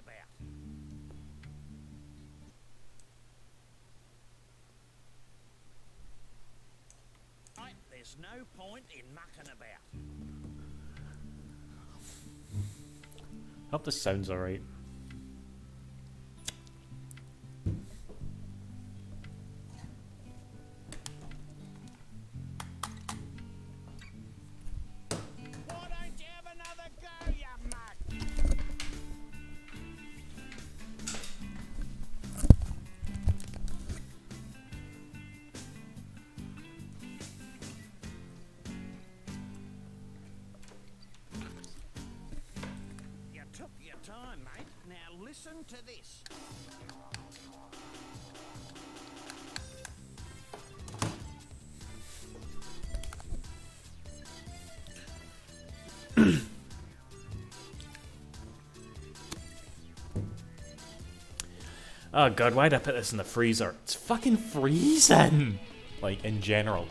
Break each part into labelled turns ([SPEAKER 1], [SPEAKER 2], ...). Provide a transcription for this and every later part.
[SPEAKER 1] about. Right, there's no point in mucking about.
[SPEAKER 2] Hope this sounds alright.
[SPEAKER 1] Why don't you have another go, you mug? You took your time, mate. Now listen to this.
[SPEAKER 2] Oh god, why'd I put this in the freezer? It's fucking freezing! Like, in general.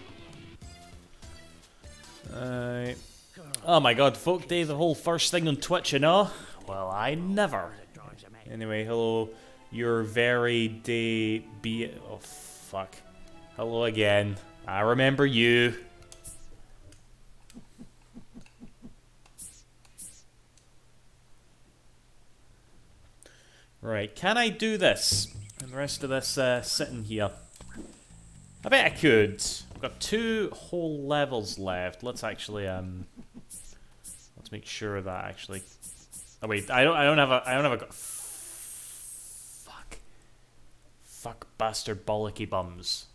[SPEAKER 2] Oh my god, Folk Day, the whole first thing on Twitch, you know? Well, I never. Anyway, hello. Your very day be... Oh, fuck. Hello again. I remember you. Right, can I do this? And the rest of this sitting here. I bet I could. I've got 2 whole levels left. Let's actually let's make sure that actually. Oh wait, I don't have a. Fuck bastard bollocky bums.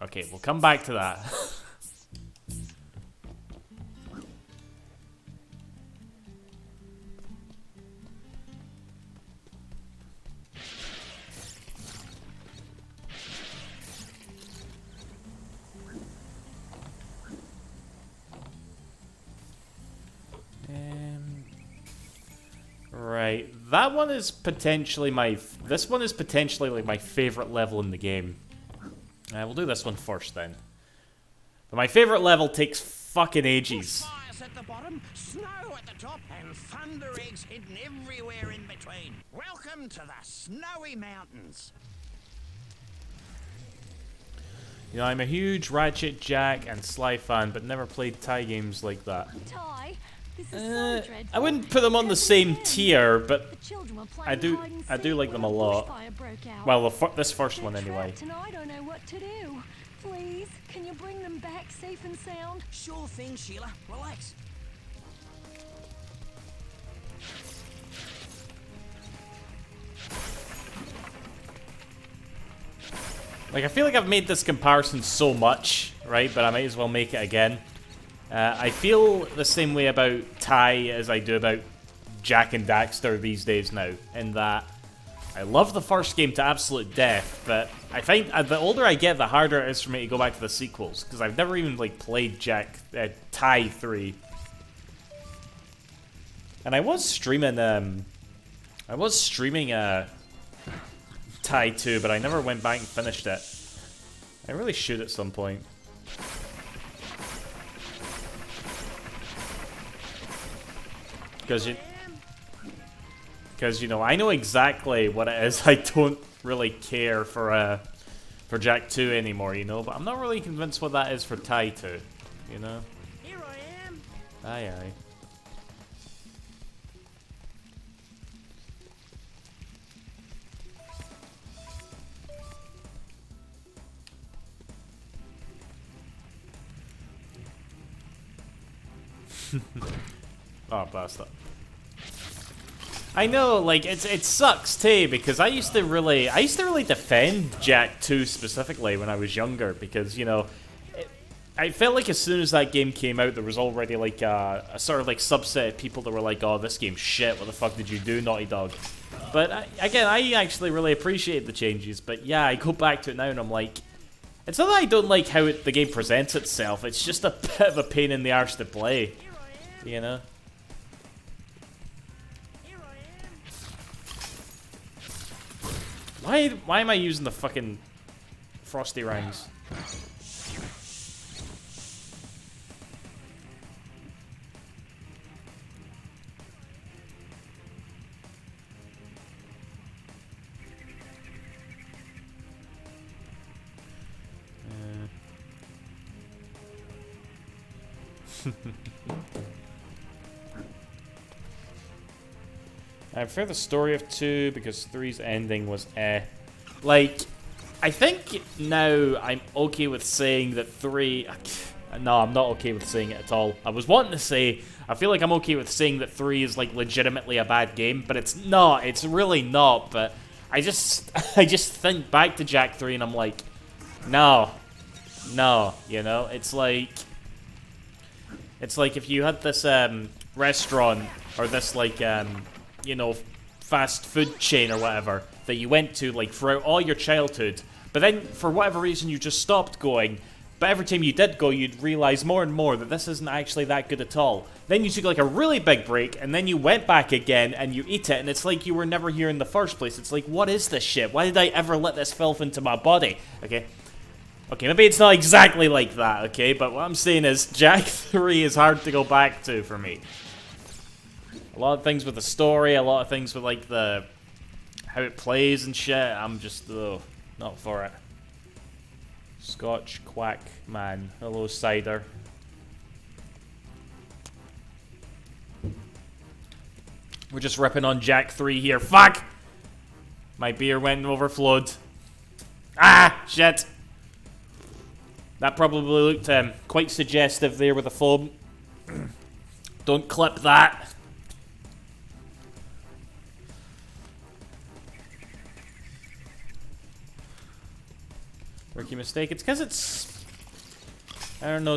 [SPEAKER 2] Okay, we'll come back to that. Right, that one is potentially my... This one is potentially like my favorite level in the game. We'll do this one first then. But my favorite level takes fucking ages.
[SPEAKER 1] Bushfires at the bottom, snow at the top, and thunder eggs hidden everywhere in between. Welcome to the Snowy Mountains.
[SPEAKER 2] You know, I'm a huge Ratchet, Jack, and Sly fan, but never played Thai games like that.
[SPEAKER 3] Ty, this is so dreadful.
[SPEAKER 2] I wouldn't put them on the same tier, but
[SPEAKER 3] The children were
[SPEAKER 2] I
[SPEAKER 3] playing
[SPEAKER 2] do
[SPEAKER 3] hide and
[SPEAKER 2] I do
[SPEAKER 3] seek
[SPEAKER 2] like
[SPEAKER 3] when
[SPEAKER 2] them a
[SPEAKER 3] a
[SPEAKER 2] lot.
[SPEAKER 3] bushfire broke out.
[SPEAKER 2] Well, this first
[SPEAKER 3] They're
[SPEAKER 2] one anyway.
[SPEAKER 3] trapped and I don't know what to do. Please, can you bring them back safe and sound?
[SPEAKER 1] Sure thing, Sheila. Relax.
[SPEAKER 2] Like, I feel like I've made this comparison so much, right? But I might as well make it again. I feel the same way about Ty as I do about Jack and Daxter these days now, in that I love the first game to absolute death, but I find the older I get, the harder it is for me to go back to the sequels, because I've never even like played Ty 3. And I was streaming Ty 2, but I never went back and finished it. I really should at some point. Because you know, I know exactly what it is. I don't really care for Jack 2 anymore, you know, but I'm not really convinced what that is for Ty 2, you know?
[SPEAKER 1] Here I am.
[SPEAKER 2] Aye, aye. Oh, bastard. I know, like, it sucks too, because I used to really defend Jack 2 specifically when I was younger, because, you know, I felt like as soon as that game came out, there was already like a sort of like subset of people that were like, oh, this game's shit, what the fuck did you do, Naughty Dog? But again, I actually really appreciate the changes, but yeah, I go back to it now and I'm like, it's not that I don't like how the game presents itself, it's just a bit of a pain in the arse to play, you know? Why am I using the fucking frosty rings? I prefer the story of 2 because 3's ending was eh. Like, I think now I'm okay with saying that 3... No, I'm not okay with saying it at all. I was wanting to say, I feel like I'm okay with saying that 3 is like legitimately a bad game, but it's not. It's really not, but I just think back to Jak 3 and I'm like, no, you know? It's like if you had this restaurant or this like you know, fast food chain or whatever that you went to like throughout all your childhood, but then for whatever reason you just stopped going. But every time you did go, you'd realize more and more that this isn't actually that good at all. Then you took like a really big break, and then you went back again, and you eat it, and it's like you were never here in the first place. It's like, what is this shit? Why did I ever let this filth into my body? Okay, maybe it's not exactly like that, okay? But what I'm saying is, Jak 3 is hard to go back to for me. A lot of things with the story, a lot of things with like how it plays and shit, I'm just, not for it. Scotch Quack Man. Hello, Cider. We're just ripping on Jak 3 here. Fuck! My beer went and overflowed. Ah! Shit! That probably looked quite suggestive there with the foam. Don't clip that. Rookie mistake. It's because it's... I don't know,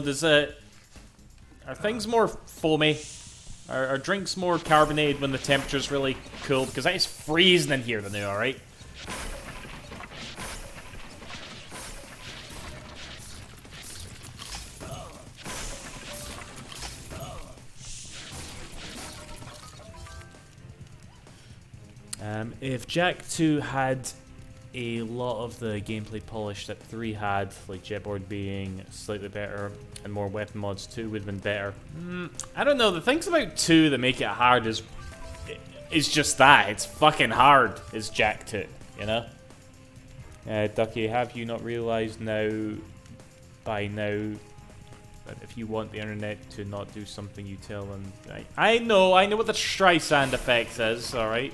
[SPEAKER 2] are things more foamy? Are drinks more carbonated when the temperature's really cold? Because it's freezing in here now, alright? If Jak 2 had a lot of the gameplay polish that 3 had, like jetboard being slightly better and more weapon mods, 2 would have been better. I don't know, the things about 2 that make it hard is just that. It's fucking hard, is Jak 2, you know? Ducky, have you not realised by now, that if you want the internet to not do something you tell them... I know what the Streisand effect is, alright?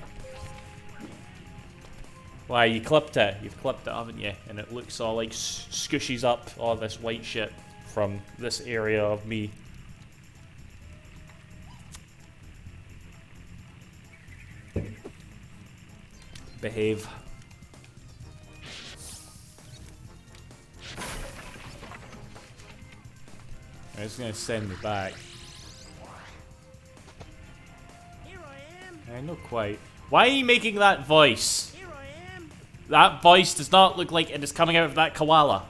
[SPEAKER 2] Why, you clipped it. You've clipped it, haven't you? And it looks all like scooshes up all this white shit from this area of me. Behave. It's gonna send me back.
[SPEAKER 1] Here I am.
[SPEAKER 2] I know quite. Why are you making that voice?
[SPEAKER 1] Here I am.
[SPEAKER 2] That voice does not look like it is coming out of that koala.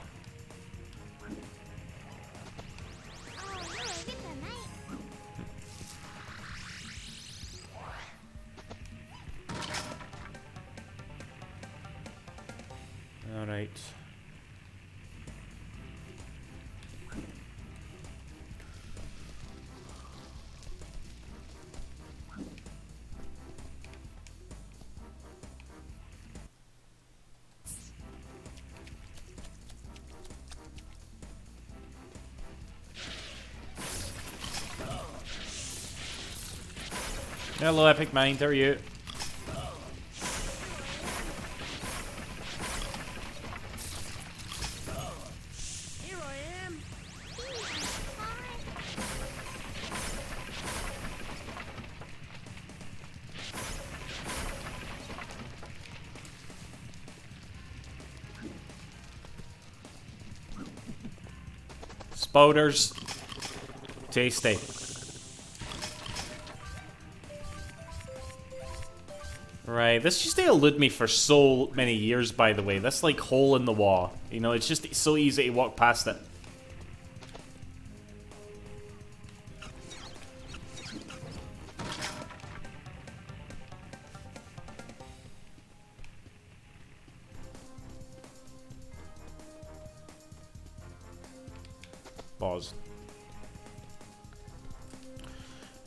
[SPEAKER 2] Alright. Hello, Epic Mind, how are you?
[SPEAKER 1] Here I am.
[SPEAKER 2] Spoders. Tasty. Right, this used to elude me for so many years, by the way. This, like, hole in the wall. You know, it's just so easy to walk past it. Pause.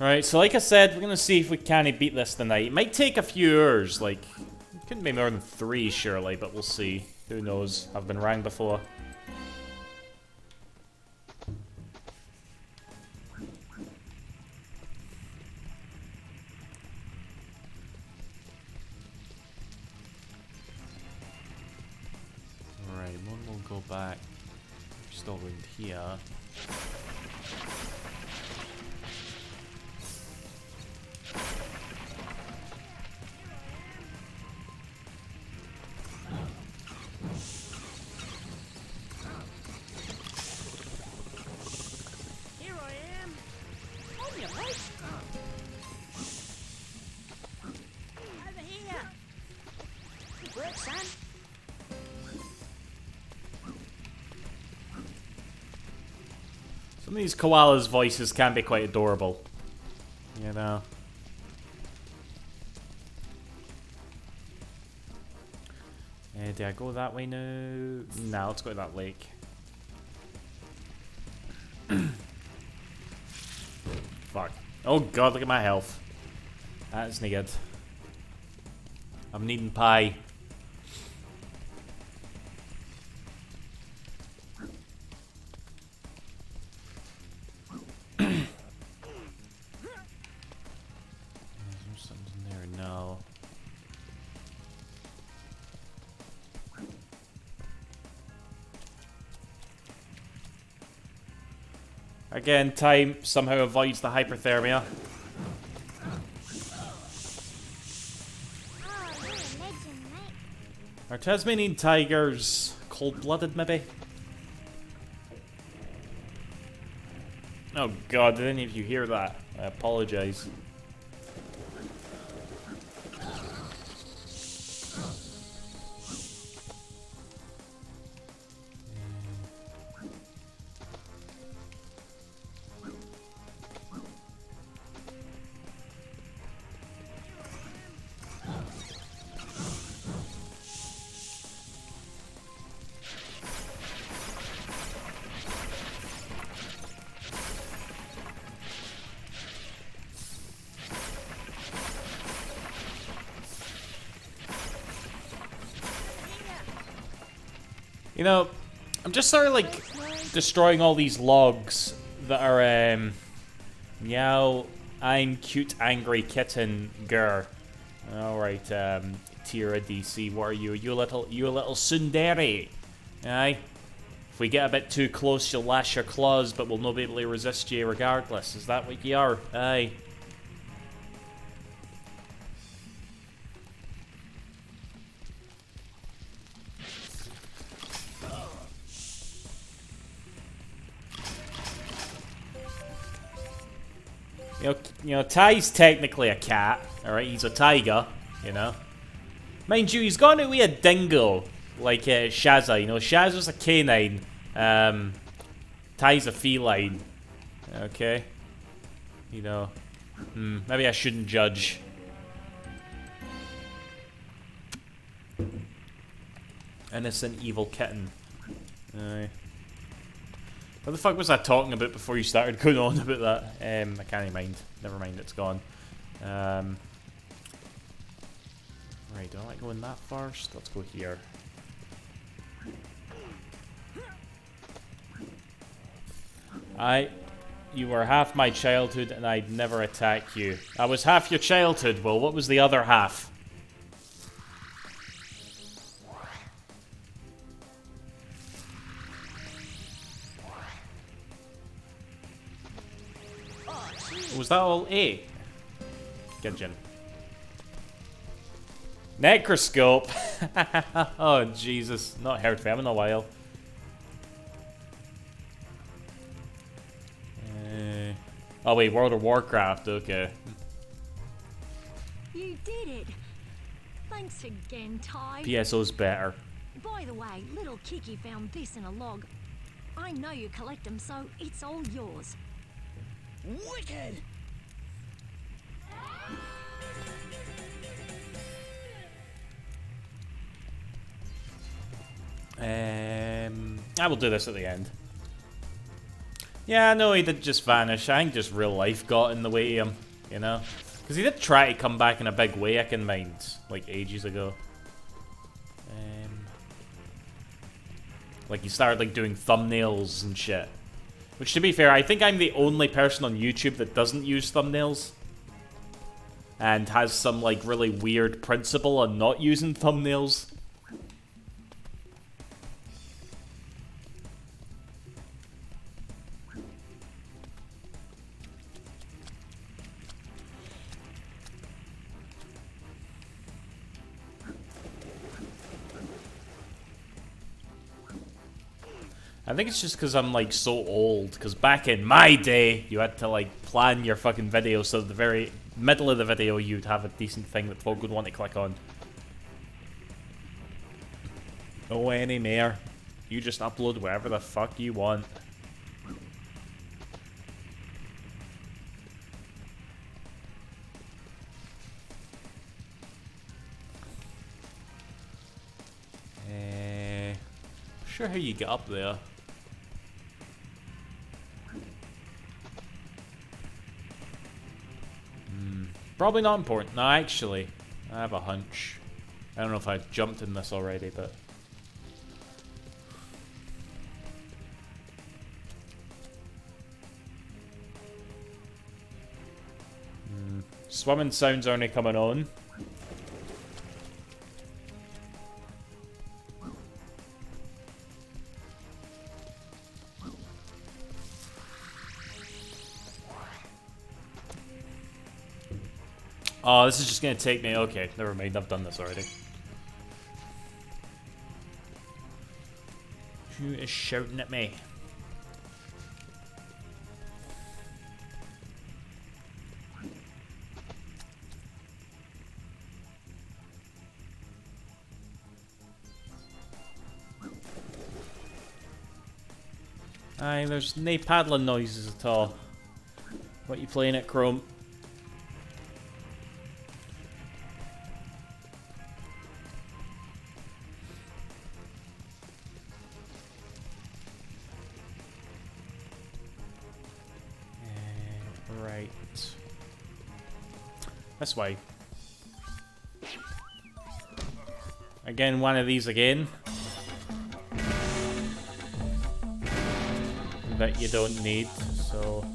[SPEAKER 2] Alright, so like I said, we're gonna see if we can beat this tonight. It might take a few hours, like, it couldn't be more than 3 surely, but we'll see. Who knows? I've been rang before. back. Still around here.
[SPEAKER 1] Here I am. On your mate. Over here. Good work, son.
[SPEAKER 2] Some of these koalas' voices can be quite adorable. You know. Did I go that way now? No, let's go to that lake. Fuck. Oh god, look at my health. That's not good. I'm needing pie. Again, time somehow avoids the hyperthermia. Are Tasmanian tigers cold-blooded, maybe? Oh god, did any of you hear that? I apologize. You know, I'm just sort of like destroying all these logs that are, meow, I'm cute, angry kitten, grr. Alright, Tira DC, what are you? You a little tsundere. Aye? If we get a bit too close, you'll lash your claws, but we'll not be able to resist you regardless. Is that what you are? Aye. You know, Ty's technically a cat, alright? He's a tiger, you know? Mind you, he's got a weird dingo, like Shazza, you know? Shazza's a canine, Ty's a feline, okay? You know, maybe I shouldn't judge. Innocent evil kitten. Aye. What the fuck was I talking about before you started going on about that? I can't even mind. Never mind, it's gone. Right, do I like going that first? Let's go here. You were half my childhood and I'd never attack you. I was half your childhood, well, what was the other half? Was that all A? Good gin. Necroscope! Oh, Jesus. Not heard from him in a while. Oh, wait. World of Warcraft. Okay.
[SPEAKER 3] You did it. Thanks again, Ty.
[SPEAKER 2] PSO's better.
[SPEAKER 3] By the way, little Kiki found this in a log. I know you collect them, so it's all yours.
[SPEAKER 1] Wicked!
[SPEAKER 2] I will do this at the end. Yeah, no, he did just vanish. I think just real life got in the way of him, you know? Because he did try to come back in a big way, I can mind, like ages ago. Like he started like doing thumbnails and shit. Which, to be fair, I think I'm the only person on YouTube that doesn't use thumbnails. And has some, like, really weird principle on not using thumbnails. I think it's just because I'm like so old. Because back in my day, you had to like plan your fucking video so at the very middle of the video you'd have a decent thing that folk would want to click on. No anymore. You just upload whatever the fuck you want. Sure how you get up there. Probably not important. No, actually, I have a hunch. I don't know if I jumped in this already, but... Swimming sounds only coming on. Oh, this is just gonna take me. Okay, never mind. I've done this already. Who is shouting at me? Aye, there's no paddling noises at all. What you playing at, Chrome? Right. This way. Again, one of these again. That you don't need, so...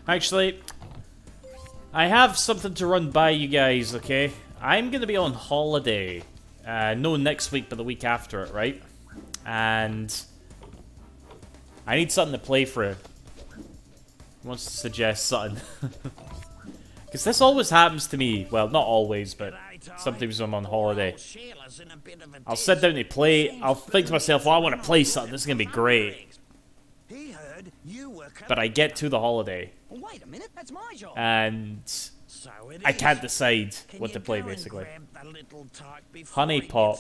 [SPEAKER 2] Actually, I have something to run by you guys, okay? I'm going to be on holiday. No next week, but the week after it, right? And I need something to play for it. Who wants to suggest something? Because this always happens to me. Well, not always, but sometimes when I'm on holiday. I'll sit down to play. I'll think to myself, well, I want to play something. This is going to be great. But I get to the holiday.
[SPEAKER 1] Wait a minute, that's my job.
[SPEAKER 2] And I can't decide what to play, basically. Honey Pop.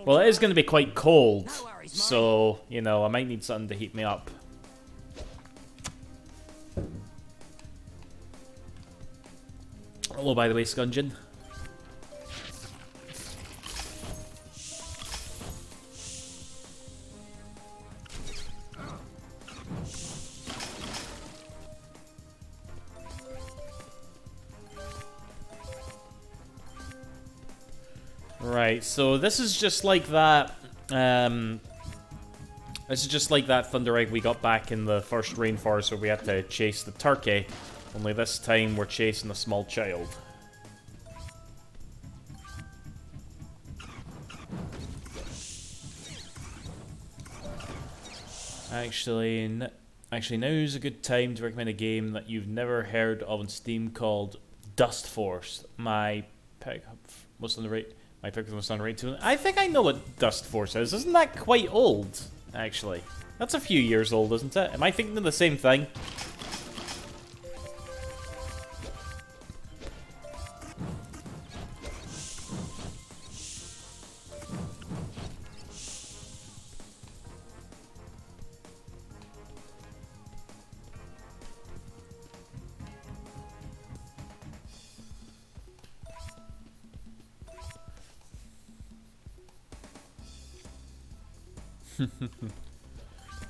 [SPEAKER 2] Well, it is going to be quite cold. So, you know, I might need something to heat me up. Hello, by the way, Scungeon. Right, so this is just like that, this is just like that Thunder Egg we got back in the first rainforest where we had to chase the turkey, only this time we're chasing a small child. Actually, now is a good time to recommend a game that you've never heard of on Steam called Dust Force. My pick was on the right. My pick was on the right too. I think I know what Dust Force is. Isn't that quite old? Actually, that's a few years old, isn't it? Am I thinking of the same thing?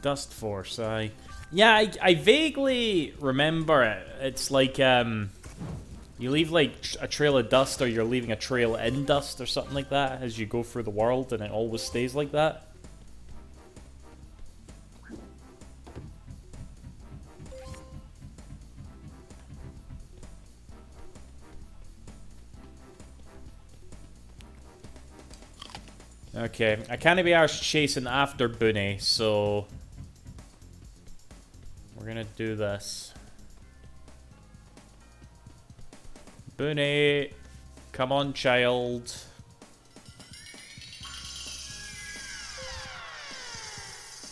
[SPEAKER 2] Dust Force, I vaguely remember it. It's like You leave like a trail of dust, or you're leaving a trail in dust or something like that as you go through the world, and it always stays like that. Okay, I can't be arsed chasing after Booney, so we're gonna do this. Booney, come on, child.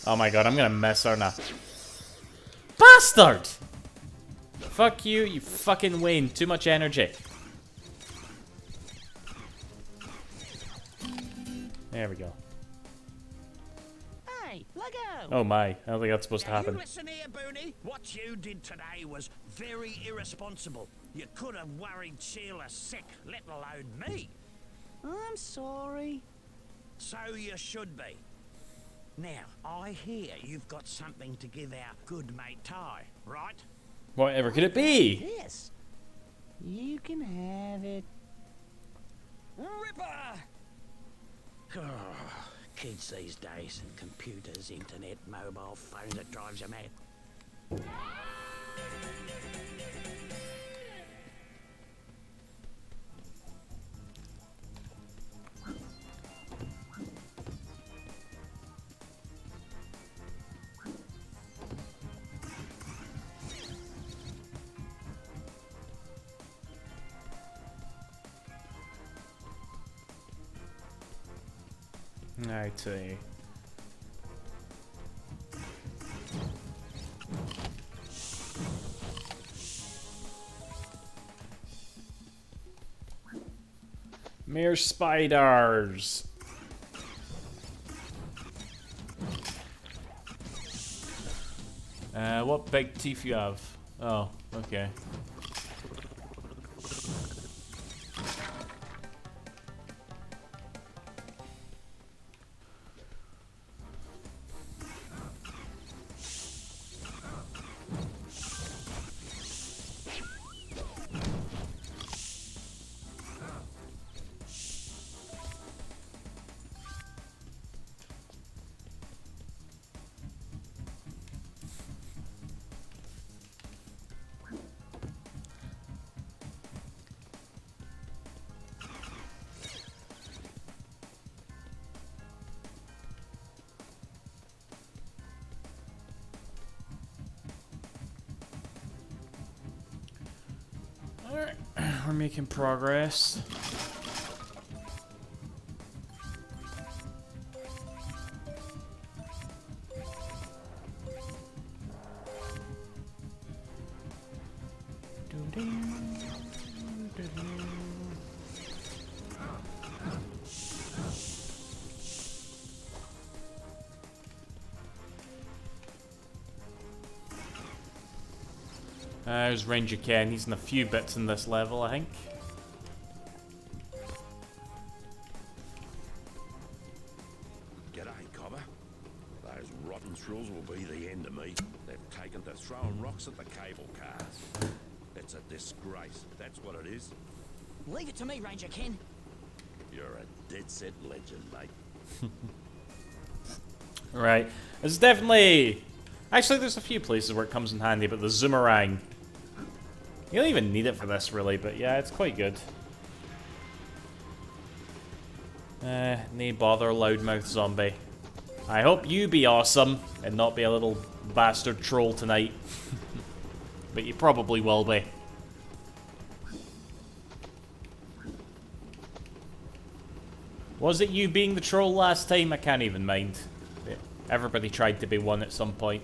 [SPEAKER 2] Oh my god, I'm gonna miss, aren't I? Bastard! Fuck you, you fucking Wayne. Too much energy. There we go.
[SPEAKER 1] Hey, let go!
[SPEAKER 2] Oh my, I don't think that's supposed to
[SPEAKER 1] Now
[SPEAKER 2] happen.
[SPEAKER 1] you listen here, Booney. What you did today was very irresponsible. You could have worried Sheila sick, let alone me.
[SPEAKER 4] I'm sorry.
[SPEAKER 1] So you should be. Now, I hear you've got something to give our good mate Ty, right?
[SPEAKER 2] Whatever could it be?
[SPEAKER 4] Yes. You can have it.
[SPEAKER 1] Ripper! Oh, kids these days, and computers, internet, mobile phones, it drives you mad.
[SPEAKER 2] I see. Mere spiders. What big teeth you have? Oh, okay. Alright, we're making progress. There's Ranger Ken. He's in a few bits in this level, I think.
[SPEAKER 5] G'day, Cobber. Those rotten thrills will be the end of me. They've taken to throwing rocks at the cable cars. It's a disgrace, that's what it is.
[SPEAKER 4] Leave it to me, Ranger Ken.
[SPEAKER 5] You're a dead-set legend, mate.
[SPEAKER 2] Right. It's definitely... Actually, there's a few places where it comes in handy, but the Zoomerang... You don't even need it for this, really, but yeah, it's quite good. Need bother, loudmouth zombie. I hope you be awesome, and not be a little bastard troll tonight. But you probably will be. Was it you being the troll last time? I can't even mind. Everybody tried to be one at some point.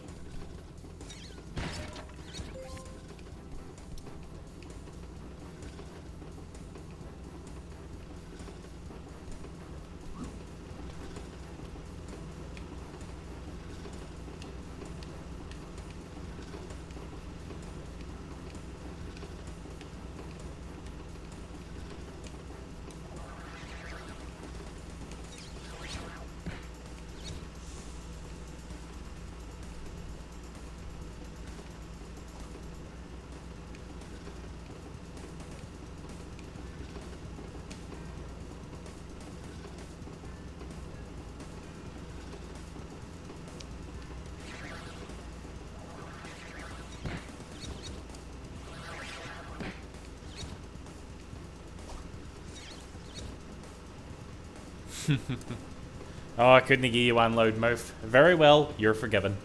[SPEAKER 2] Oh, I couldn't give you one, loudmouth. Very well, you're forgiven.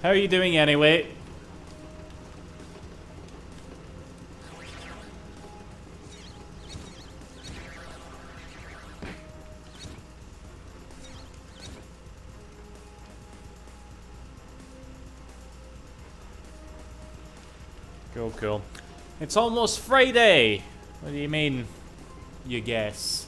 [SPEAKER 2] How are you doing anyway? Cool, cool. It's almost Friday! What do you mean, you guess?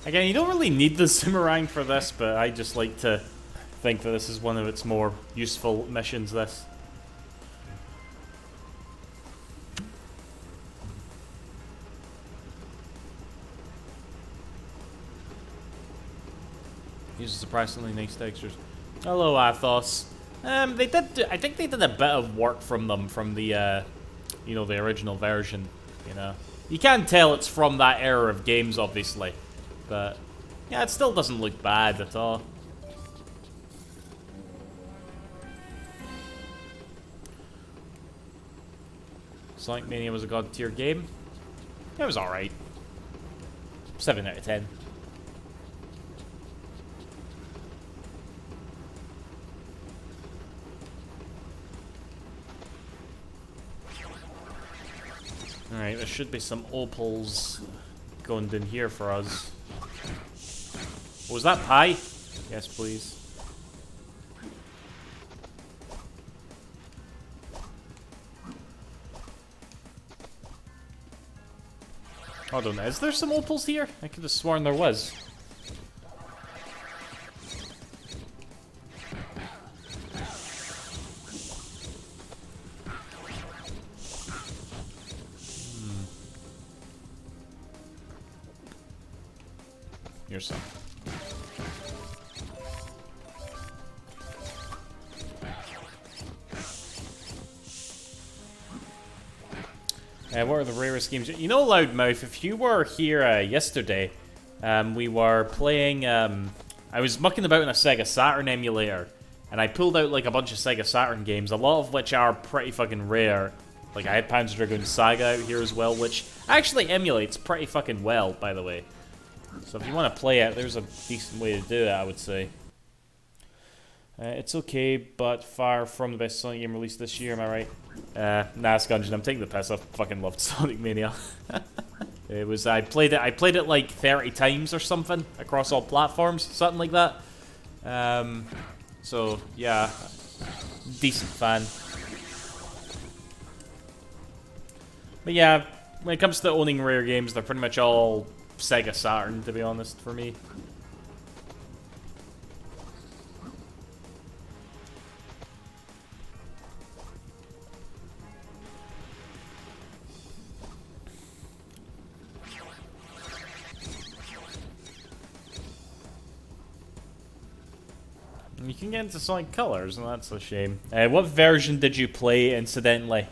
[SPEAKER 2] Again, you don't really need the Zoomerang for this, but I just like to think that this is one of its more useful missions, this. Uses surprisingly nice textures. Hello, Athos. They did. I think they did a bit of work from them from the, you know, the original version. You know, you can tell it's from that era of games, obviously, but yeah, it still doesn't look bad at all. Sonic Mania was a god tier game. It was all right. 7 out of 10. Alright, there should be some opals going down here for us. Was that pie? Yes, please. Hold on, is there some opals here? I could have sworn there was. Here's some. What are the rarest games? You know, Loudmouth, if you were here yesterday, we were playing, I was mucking about in a Sega Saturn emulator, and I pulled out like a bunch of Sega Saturn games, a lot of which are pretty fucking rare. Like, I had Panzer Dragoon Saga out here as well, which actually emulates pretty fucking well, by the way. So if you want to play it, there's a decent way to do it, I would say. It's okay, but far from the best Sonic game released this year, am I right? Nah, Scungin, I'm taking the piss. I fucking loved Sonic Mania. It was, I played it like 30 times or something across all platforms, something like that. So yeah, decent fan. But yeah, when it comes to owning rare games, they're pretty much all Sega Saturn, to be honest, for me. You can get into Sonic Colors, and that's a shame. What version did you play, incidentally?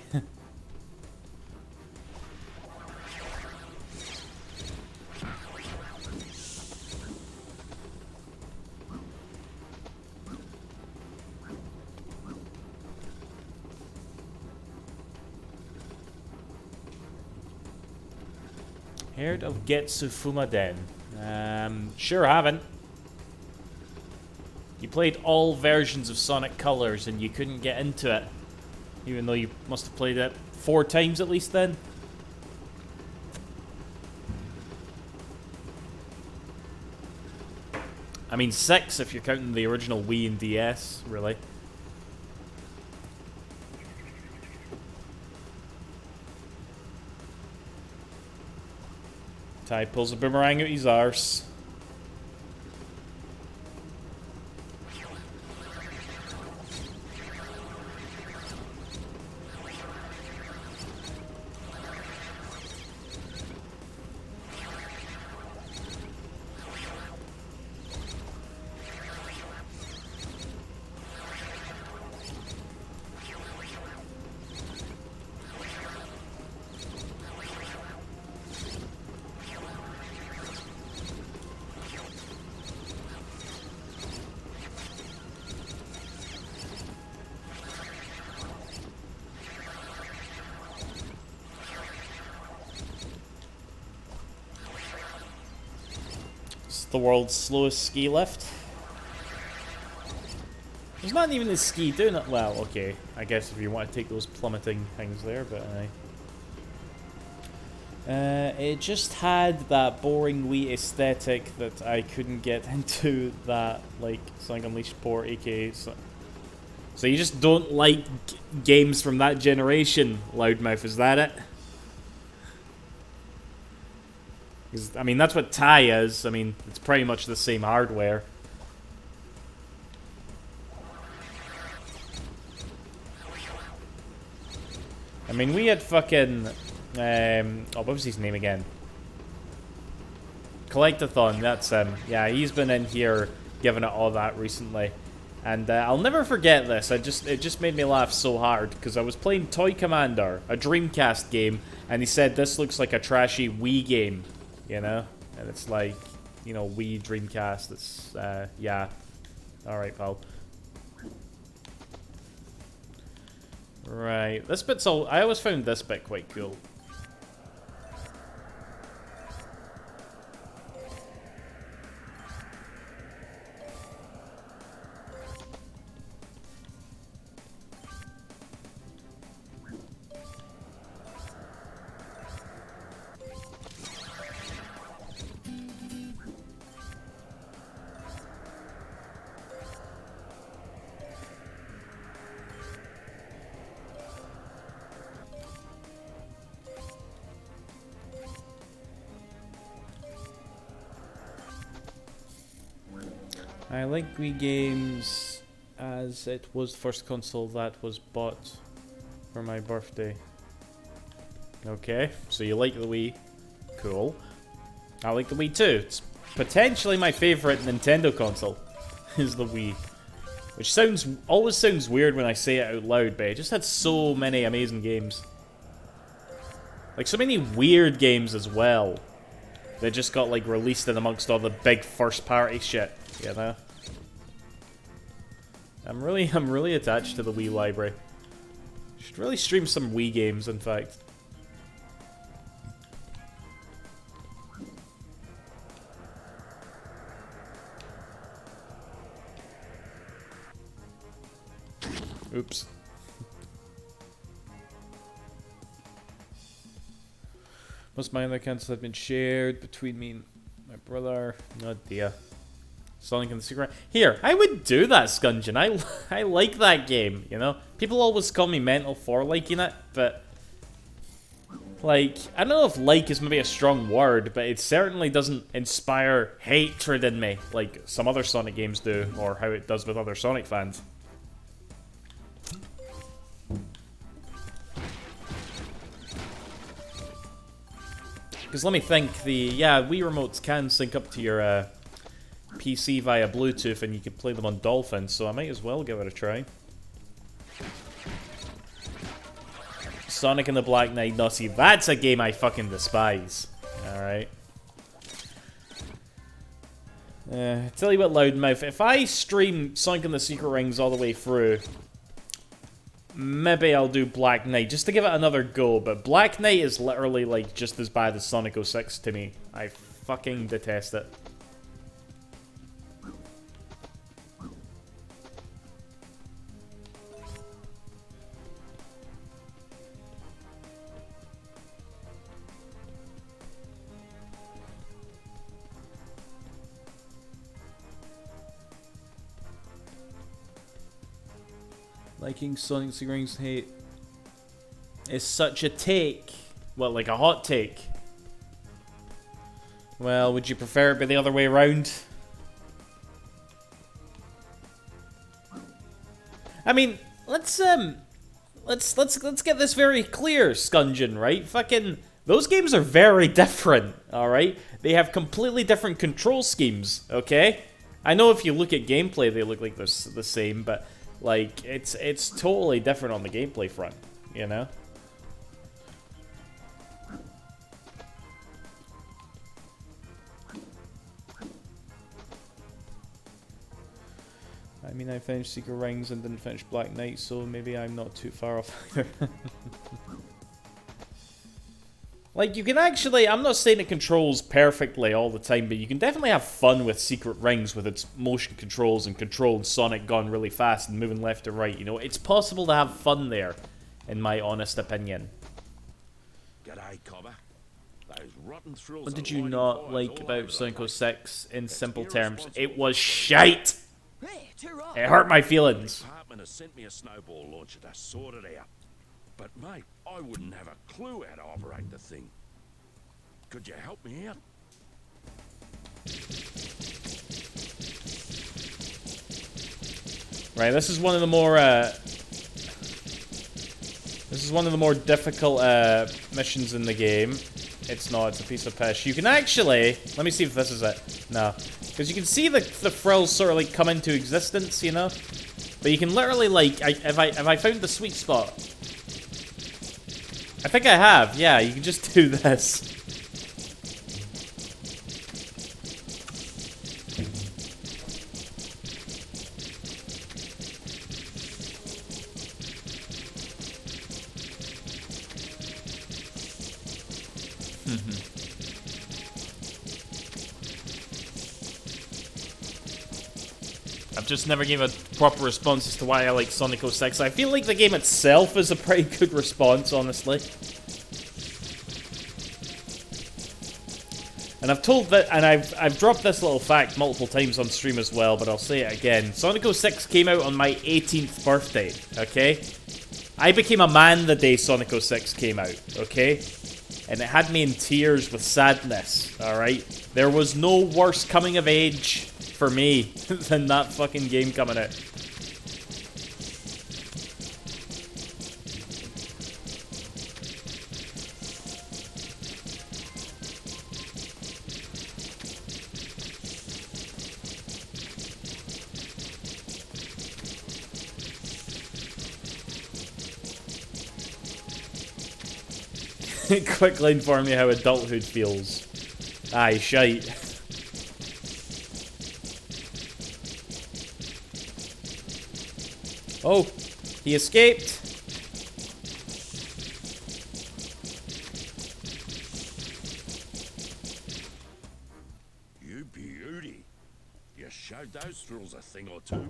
[SPEAKER 2] Heard of Getsu Fumaden? Sure haven't. You played all versions of Sonic Colors and you couldn't get into it. Even though you must have played it 4 times at least then. I mean 6 if you're counting the original Wii and DS, really. Ty pulls a boomerang out his arse. the world's slowest ski lift. There's not even a ski doing it. Well, okay. I guess if you want to take those plummeting things there, but it just had that boring Wii aesthetic that I couldn't get into that, like, Sonic Unleashed port, aka... So you just don't like games from that generation, Loudmouth, is that it? I mean, that's what Ty is. I mean, it's pretty much the same hardware. I mean, we had fucking... what was his name again? Collectathon, that's him. Yeah, he's been in here giving it all that recently. And I'll never forget this. It just made me laugh so hard, because I was playing Toy Commander, a Dreamcast game, and he said, this looks like a trashy Wii game, you know? And it's like, you know, Wii Dreamcast, it's, yeah. Alright, pal. Right, this bit's all... I always found this bit quite cool. I like Wii games as it was the first console that was bought for my birthday. Okay, so you like the Wii. Cool. I like the Wii too. It's potentially my favorite Nintendo console, is the Wii. Which always sounds weird when I say it out loud, but it just had so many amazing games. Like, so many weird games as well. That just got, like, released in amongst all the big first-party shit, you know? I'm really attached to the Wii library. Should really stream some Wii games, in fact. Oops. Most of my other accounts have been shared between me and my brother. Oh dear. Sonic and the Secret. Here, I would do that, Scungin. I like that game, you know? People always call me mental for liking it, but... Like, I don't know if like is maybe a strong word, but it certainly doesn't inspire hatred in me, like some other Sonic games do, or how it does with other Sonic fans. Because let me think, yeah, Wii remotes can sync up to your PC via Bluetooth and you can play them on Dolphin, so I might as well give it a try. Sonic and the Black Knight, no, see, that's a game I fucking despise. Alright. Tell you what, Loudmouth, if I stream Sonic and the Secret Rings all the way through, maybe I'll do Black Knight, just to give it another go, but Black Knight is literally, like, just as bad as Sonic 06 to me. I fucking detest it. Liking Sonic Secret Rings hate is such a take. Well, like a hot take. Well, would you prefer it be the other way around? I mean, let's get this very clear, Scungin, right? Fucking those games are very different, all right? They have completely different control schemes, okay? I know if you look at gameplay, they look like they're the same, but like, it's totally different on the gameplay front, you know? I mean, I finished Secret Rings and didn't finish Black Knight, so maybe I'm not too far off either. Like, you can actually, I'm not saying it controls perfectly all the time, but you can definitely have fun with Secret Rings with its motion controls and controlling Sonic gone really fast and moving left to right, you know? It's possible to have fun there, in my honest opinion.
[SPEAKER 5] G'day, cobber. Those rotten thrills.
[SPEAKER 2] What did
[SPEAKER 5] are
[SPEAKER 2] you
[SPEAKER 5] lighting
[SPEAKER 2] not
[SPEAKER 5] fires
[SPEAKER 2] like
[SPEAKER 5] all
[SPEAKER 2] about
[SPEAKER 5] over the
[SPEAKER 2] Sonic
[SPEAKER 5] place.
[SPEAKER 2] 06 in
[SPEAKER 5] It's
[SPEAKER 2] simple terms?
[SPEAKER 5] irresponsible.
[SPEAKER 2] It was shite!
[SPEAKER 4] There, too right.
[SPEAKER 2] It hurt my
[SPEAKER 5] The
[SPEAKER 2] feelings.
[SPEAKER 5] department has sent me a snowball launcher to sort it out. But, mate, I wouldn't have a clue how to operate the thing. Could you help me out?
[SPEAKER 2] Right, this is one of the more, difficult, missions in the game. It's not, it's a piece of piss. You can actually, let me see if this is it. No. Because you can see the frills sort of, like, come into existence, you know? But you can literally, like, have I found the sweet spot? I think I have, yeah, you can just do this. I've just never gave a proper response as to why I like Sonic 06. I feel like the game itself is a pretty good response, honestly. And I've told that, and I've dropped this little fact multiple times on stream as well, but I'll say it again. Sonic 06 came out on my 18th birthday, okay? I became a man the day Sonic 06 came out, okay? And it had me in tears with sadness, alright? There was no worse coming of age for me than that fucking game coming out. Quickly inform me how adulthood feels. Aye, shite. Oh, he escaped.
[SPEAKER 5] You beauty. You showed those thrills a thing or two.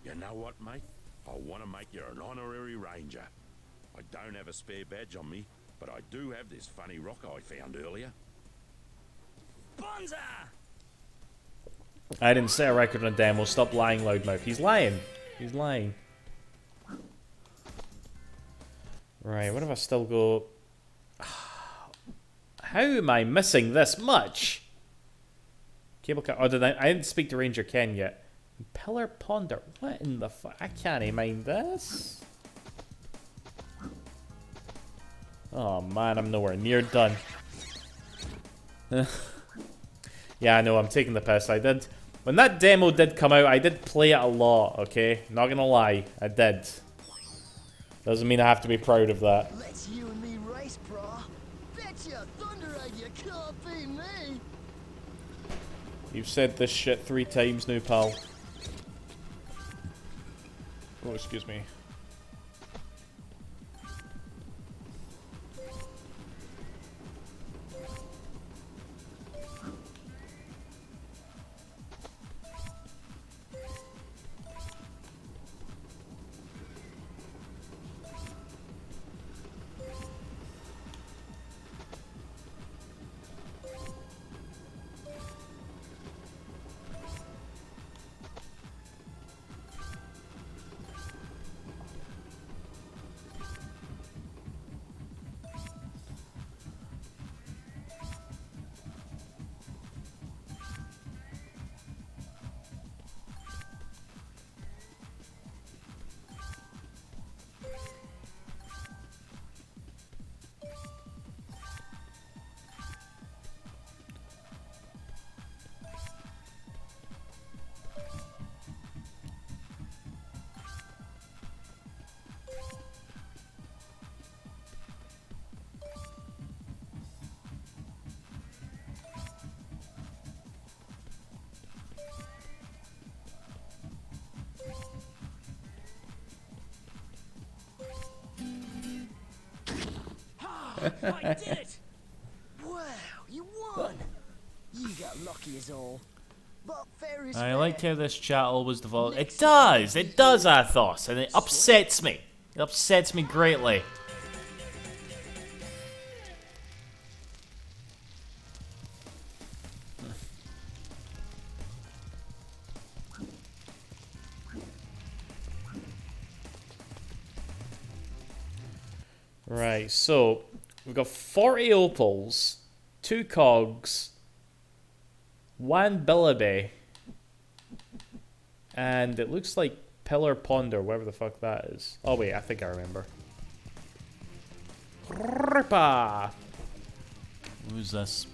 [SPEAKER 5] You know what, mate? I want to make you an honorary ranger. I don't have a spare badge on me, but I do have this funny rock I found earlier.
[SPEAKER 4] Bonza!
[SPEAKER 2] I didn't set a record on a demo. Stop lying, loudmouth. He's lying. He's lying. Right, what if I still go... How am I missing this much? Cable car... Oh, I didn't speak to Ranger Ken yet. Pillar Ponder. What in the fuck? I can't mind this. Oh man, I'm nowhere near done. Yeah, I know, I'm taking the piss. I did... When that demo did come out, I did play it a lot, okay? Not gonna lie, I did. Doesn't mean I have to be proud of that.
[SPEAKER 4] Let's you and me race, brah. Betcha Thunder Egg, you can't beat me.
[SPEAKER 2] You've said this shit 3 times now, pal. Oh, excuse me.
[SPEAKER 4] I did it! lucky is all. But fair is
[SPEAKER 2] I
[SPEAKER 4] fair.
[SPEAKER 2] like how this chat always devolves. It does, Athos, and it upsets me. It upsets me greatly. Right, so we've got 40 opals, 2 cogs, 1 billaby, and it looks like Pillar Ponder, whatever the fuck that is. Oh wait, I think I remember. Rippa! Who's this?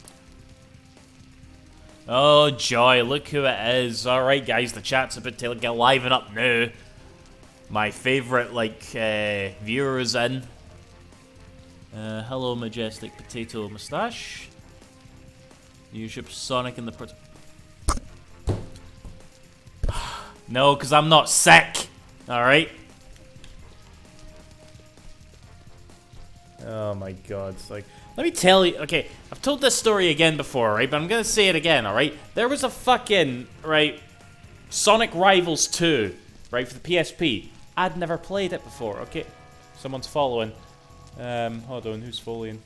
[SPEAKER 2] Oh joy, look who it is. Alright guys, the chat's about to get liven up now. My favourite, like, viewer is in. Hello, Majestic Potato Mustache. You ship Sonic in the... No, because I'm not sick. Alright? Oh my god. It's like... Let me tell you... Okay, I've told this story again before, right? But I'm going to say it again, alright? There was a fucking, right, Sonic Rivals 2, right, for the PSP. I'd never played it before, okay? Someone's following. Hold on, who's following?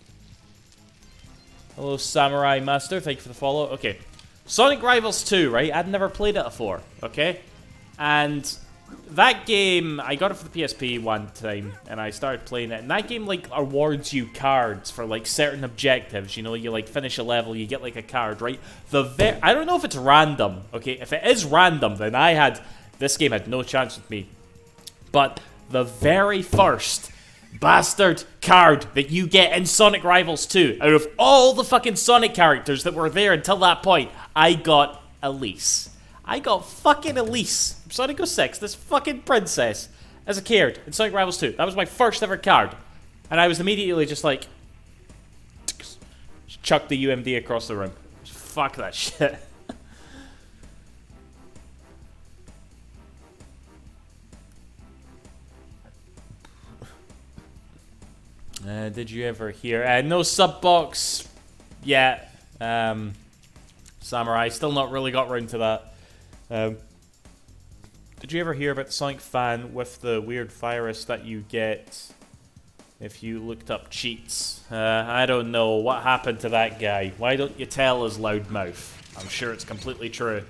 [SPEAKER 2] Hello, Samurai Master, thank you for the follow. Okay, Sonic Rivals 2, right? I'd never played it before, okay? And that game, I got it for the PSP one time, and I started playing it. And that game, like, awards you cards for, like, certain objectives. You know, you, like, finish a level, you get, like, a card, right? I don't know if it's random, okay? If it is random, then this game had no chance with me. But the very first bastard card that you get in Sonic Rivals 2, out of all the fucking Sonic characters that were there until that point, I got Elise. I got fucking Elise from Sonic 06, this fucking princess, as a kid in Sonic Rivals 2. That was my first ever card. And I was immediately just like, chuck the UMD across the room. Fuck that shit. Did you ever hear? No sub box yet. Samurai, still not really got round to that. Did you ever hear about the Sonic fan with the weird virus that you get if you looked up cheats? I don't know. What happened to that guy? Why don't you tell us, loudmouth? I'm sure it's completely true.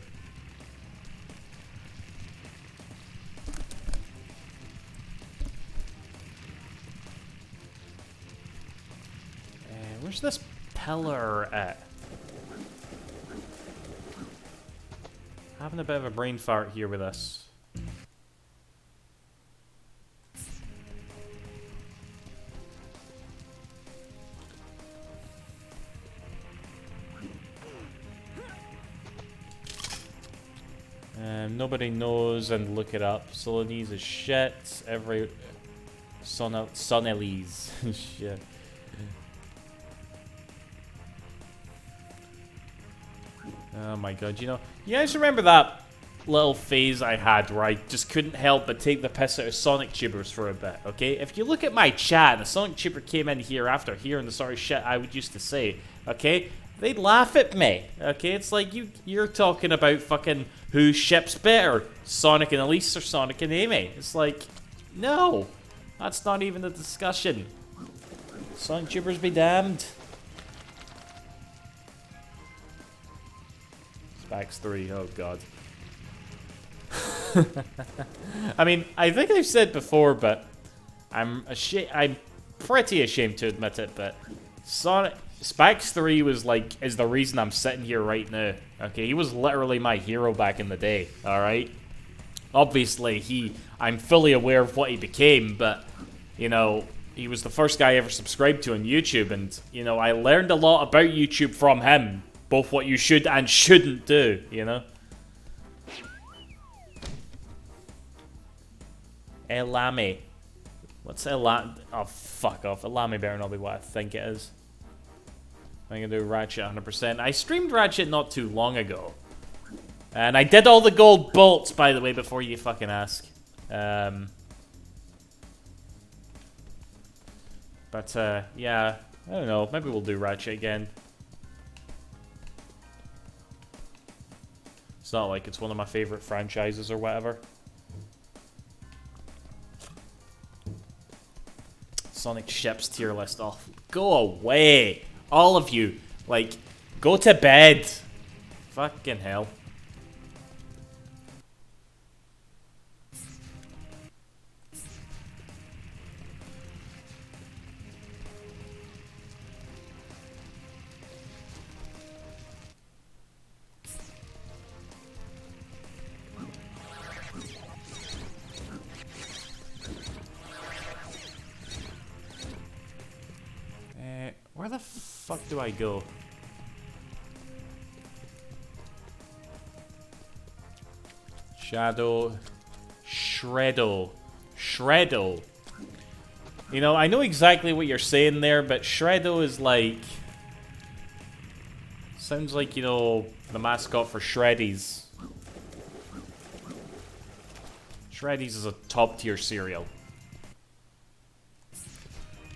[SPEAKER 2] Where's this pillar at? Having a bit of a brain fart here with us. Nobody knows and look it up. Solanese is shit. Every Sonelise. Shit. Oh my god, you guys remember that little phase I had where I just couldn't help but take the piss out of Sonic Tubers for a bit, okay? If you look at my chat, and a Sonic Tuber came in here after hearing the sort of shit I would used to say, okay? They'd laugh at me, okay? It's like, you're talking about fucking who ships better, Sonic and Elise or Sonic and Amy. It's like, no, that's not even a discussion. Sonic Tubers be damned. Spax 3, oh god. I mean, I think I've said before, but I'm pretty ashamed to admit it, but Spax 3 is the reason I'm sitting here right now. Okay, he was literally my hero back in the day, alright? Obviously, I'm fully aware of what he became, but, he was the first guy I ever subscribed to on YouTube, and, I learned a lot about YouTube from him. Both what you should and shouldn't do, Elami. What's Elami? Oh, fuck off. Elami better not be what I think it is. I'm gonna do Ratchet 100%. I streamed Ratchet not too long ago. And I did all the gold bolts, by the way, before you fucking ask. Yeah, I don't know. Maybe we'll do Ratchet again. It's not like it's one of my favorite franchises or whatever. Sonic ships tier list off. Go away! All of you. Like, go to bed. Fucking hell. Where the fuck do I go? Shadow. Shreddo. Shreddo. You know, I know exactly what you're saying there, but Shreddo is like... Sounds like, you know, the mascot for Shreddies. Shreddies is a top tier cereal.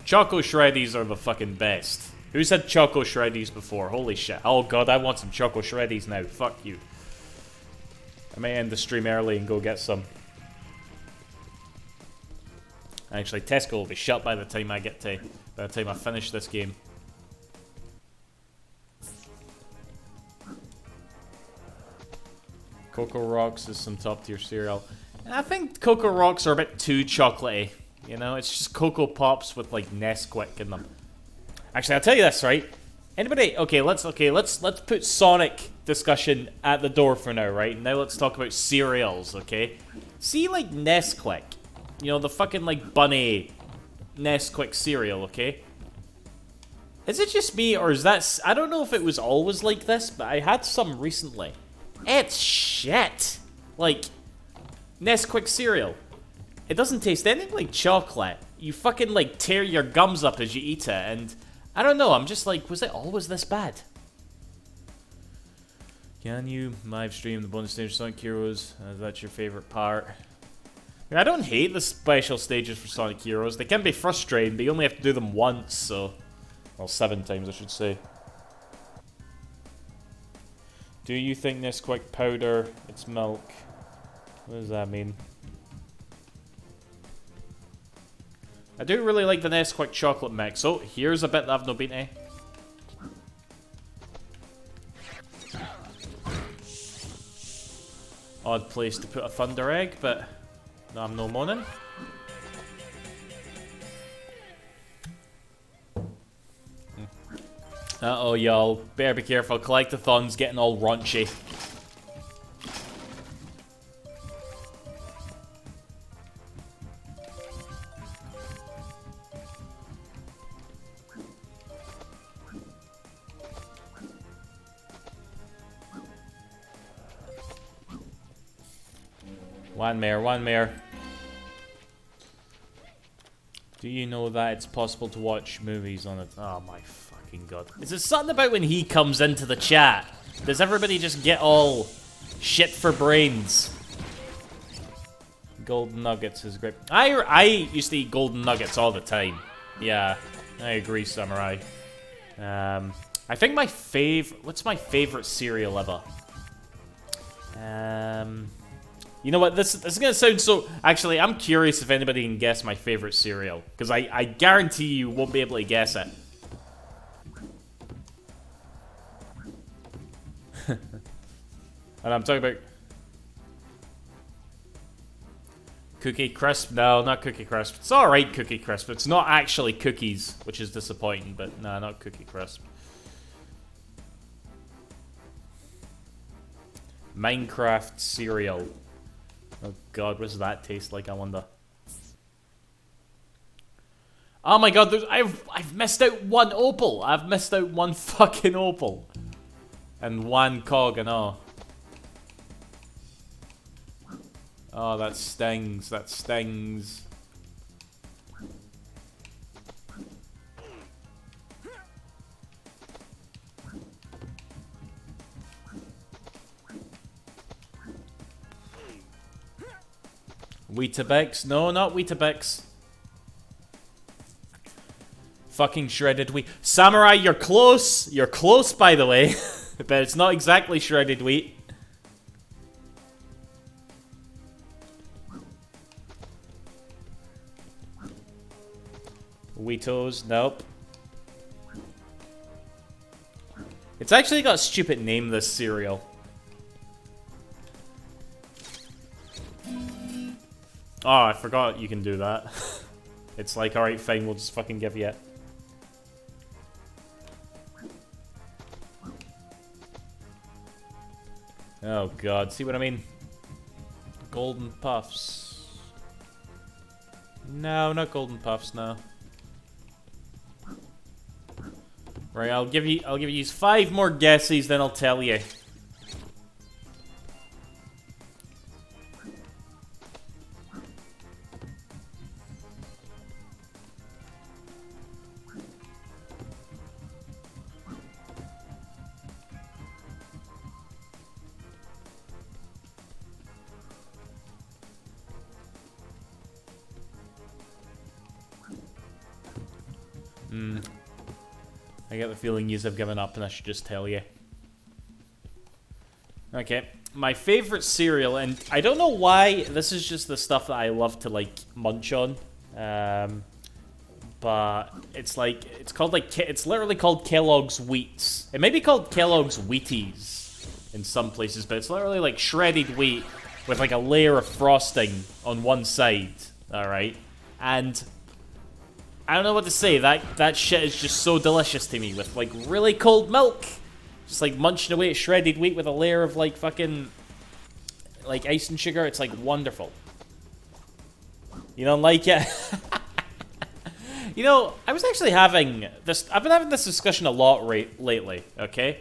[SPEAKER 2] Choco Shreddies are the fucking best. Who said Choco Shreddies before? Holy shit. Oh god, I want some Choco Shreddies now. Fuck you. I may end the stream early and go get some. Actually, Tesco will be shut by the time I get to... By the time I finish this game. Cocoa Rocks is some top tier cereal. I think Cocoa Rocks are a bit too chocolatey. You know, it's just Cocoa Pops with like Nesquik in them. Actually, I'll tell you this, right? Anybody? Okay, let's put Sonic discussion at the door for now, right? Now let's talk about cereals, okay? See, like Nesquik, you know, the fucking like bunny Nesquik cereal, okay? Is it just me, or is that? I don't know if it was always like this, but I had some recently. It's shit. Like Nesquik cereal. It doesn't taste anything like chocolate. You fucking, like, tear your gums up as you eat it, and... I don't know, I'm just like, was it always this bad? Can you live stream the bonus stage Sonic Heroes? That's your favorite part. I don't hate the special stages for Sonic Heroes. They can be frustrating, but you only have to do them once, so... Well, 7 times, I should say. Do you think Nesquik powder, it's milk? What does that mean? I do really like the Nesquik chocolate mix. Oh, here's a bit that I've not been to. Odd place to put a Thunder Egg, but I'm no moaning. Uh-oh, y'all. Better be careful. Collectathon's getting all raunchy. One mare. Do you know that it's possible to watch movies on it? Oh my fucking god. Is it something about when he comes into the chat? Does everybody just get all shit for brains? Golden Nuggets is great. I used to eat Golden Nuggets all the time. Yeah, I agree, Samurai. I think my what's my favorite cereal ever? You know what, this is gonna sound so... Actually, I'm curious if anybody can guess my favorite cereal. Because I guarantee you won't be able to guess it. And I'm talking about... Cookie Crisp? No, not Cookie Crisp. It's alright, Cookie Crisp. It's not actually cookies, which is disappointing. But no, not Cookie Crisp. Minecraft cereal. Oh god, what does that taste like, I wonder? Oh my god, I've missed out one opal. I've missed out one fucking opal. And one cog and all. Oh, that stings. That stings. Weetabix? No, not Weetabix. Fucking shredded wheat. Samurai, you're close. You're close, by the way. But it's not exactly shredded wheat. Wheatos, nope. It's actually got a stupid name, this cereal. Oh, I forgot you can do that. It's like, alright, fine, we'll just fucking give you it. Oh god, see what I mean? Golden Puffs. No, not Golden Puffs, no. Right, I'll give you 5 more guesses, then I'll tell you. I get the feeling yous have given up and I should just tell you. Okay, my favorite cereal, and I don't know why, this is just the stuff that I love to, like, munch on. But it's like, it's literally called Kellogg's Wheats. It may be called Kellogg's Wheaties in some places, but it's literally like shredded wheat with like a layer of frosting on one side, alright? And I don't know what to say. That shit is just so delicious to me with like really cold milk. Just like munching away at shredded wheat with a layer of like fucking like ice and sugar. It's like wonderful. You don't like it? You know, I was actually having this. I've been having this discussion a lot lately. Okay.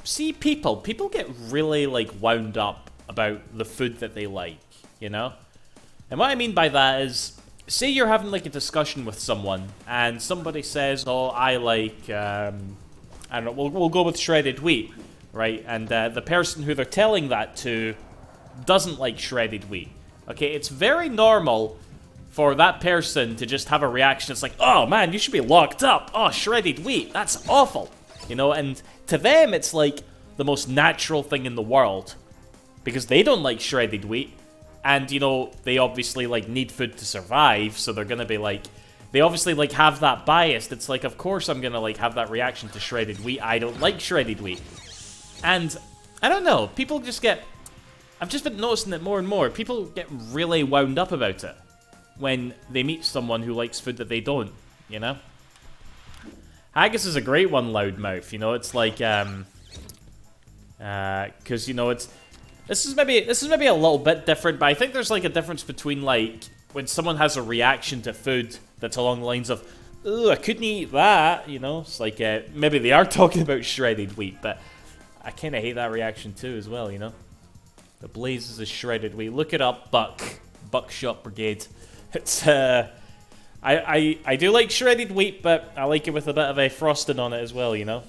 [SPEAKER 2] See, people get really like wound up about the food that they like. You know, and what I mean by that is, say you're having like a discussion with someone, and somebody says, "Oh, I like, I don't know, we'll go with shredded wheat, right?" And the person who they're telling that to doesn't like shredded wheat. Okay, it's very normal for that person to just have a reaction. It's like, "Oh man, you should be locked up. Oh, shredded wheat, that's awful." You know, and to them, it's like the most natural thing in the world because they don't like shredded wheat. And, you know, they obviously, like, need food to survive, so they're gonna be, like... They obviously, like, have that bias. It's like, of course I'm gonna, like, have that reaction to shredded wheat. I don't like shredded wheat. And, I don't know, people just get... I've just been noticing it more and more. People get really wound up about it when they meet someone who likes food that they don't, you know? Haggis is a great one, Loudmouth, you know? It's like, because, you know, it's... This is maybe a little bit different, but I think there's like a difference between like when someone has a reaction to food that's along the lines of, "Ugh, I couldn't eat that," you know. It's like maybe they are talking about shredded wheat, but I kind of hate that reaction too as well, you know. The blazes of shredded wheat. Look it up, Buckshot Brigade. It's I do like shredded wheat, but I like it with a bit of a frosting on it as well, you know.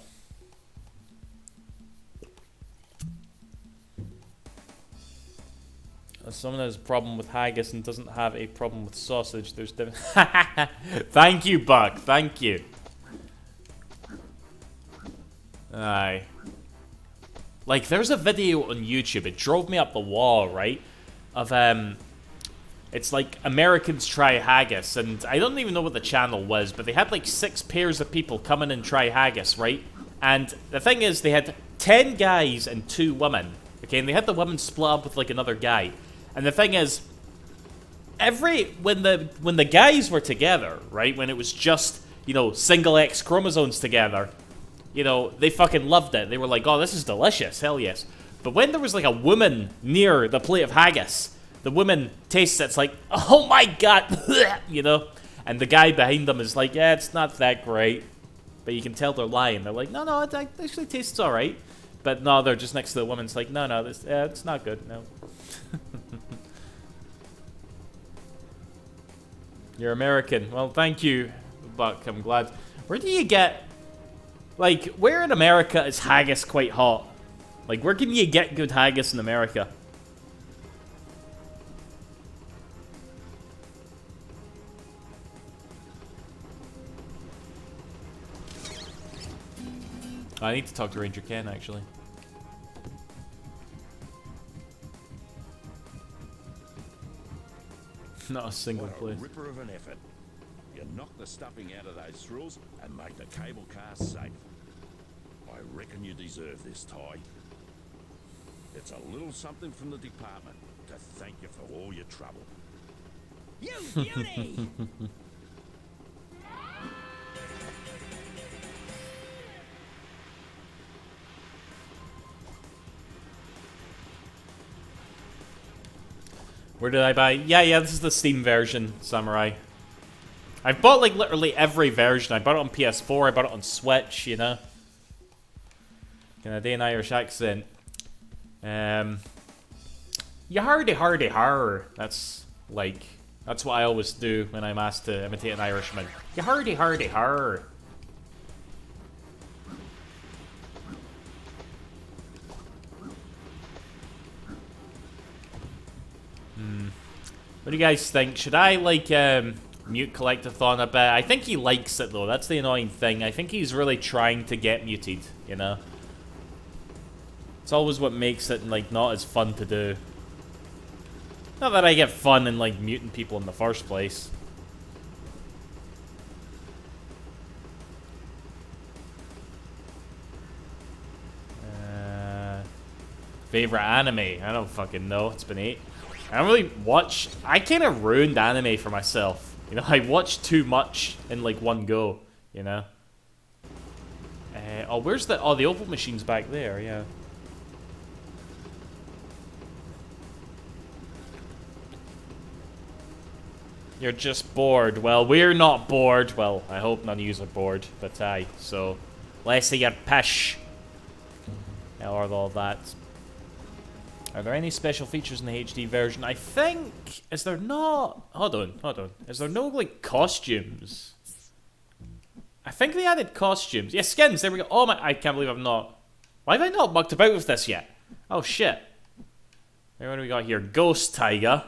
[SPEAKER 2] As someone has a problem with haggis and doesn't have a problem with sausage, there's Thank you, Buck. Thank you. Aye. Like, there's a video on YouTube. It drove me up the wall, right? Of, it's like Americans try haggis. And I don't even know what the channel was, but they had like 6 pairs of people come in and try haggis, right? And the thing is, they had 10 guys and 2 women. Okay, and they had the women split up with like another guy. And the thing is, when the guys were together, right, when it was just, you know, single X chromosomes together, you know, they fucking loved it. They were like, "Oh, this is delicious, hell yes." But when there was like a woman near the plate of haggis, the woman tastes it, it's like, "Oh my god," you know, and the guy behind them is like, "Yeah, it's not that great," but you can tell they're lying. They're like, "No, it actually tastes all right," but no, they're just next to the woman. It's like, "No, this, it's not good, no." You're American. Well, thank you, Buck. I'm glad. Where do you get... Like, where in America is haggis quite hot? Like, where can you get good haggis in America? I need to talk to Ranger Ken, actually. Not a single place.
[SPEAKER 5] Ripper of an effort. You knock the stuffing out of those thrills and make the cable car safe. I reckon you deserve this, Ty. It's a little something from the department to thank you for all your trouble.
[SPEAKER 1] You beauty!
[SPEAKER 2] Where did I buy? Yeah, this is the Steam version, Samurai. I've bought, like, literally every version. I bought it on PS4, I bought it on Switch, you know? Canadian Irish accent. You hardy har. That's, like, that's what I always do when I'm asked to imitate an Irishman. You hardy har. What do you guys think? Should I, like, mute Collectathon a bit? I think he likes it, though. That's the annoying thing. I think he's really trying to get muted, you know? It's always what makes it, like, not as fun to do. Not that I get fun in, like, muting people in the first place. Favorite anime? I don't fucking know. It's been 8. I don't really watch... I kind of ruined anime for myself. You know, I watched too much in, like, one go, you know? Oh, where's the... Oh, the Opal machine's back there, yeah. You're just bored. Well, we're not bored. Well, I hope none of you are bored, but aye. So, let's see your pish. Or all that. Are there any special features in the HD version? I think... Is there not... Hold on. Is there no, like, costumes? I think they added costumes. Yeah, skins. There we go. Oh my... I can't believe I've not... Why have I not mucked about with this yet? Oh, shit. What do we got here? Ghost Tiger.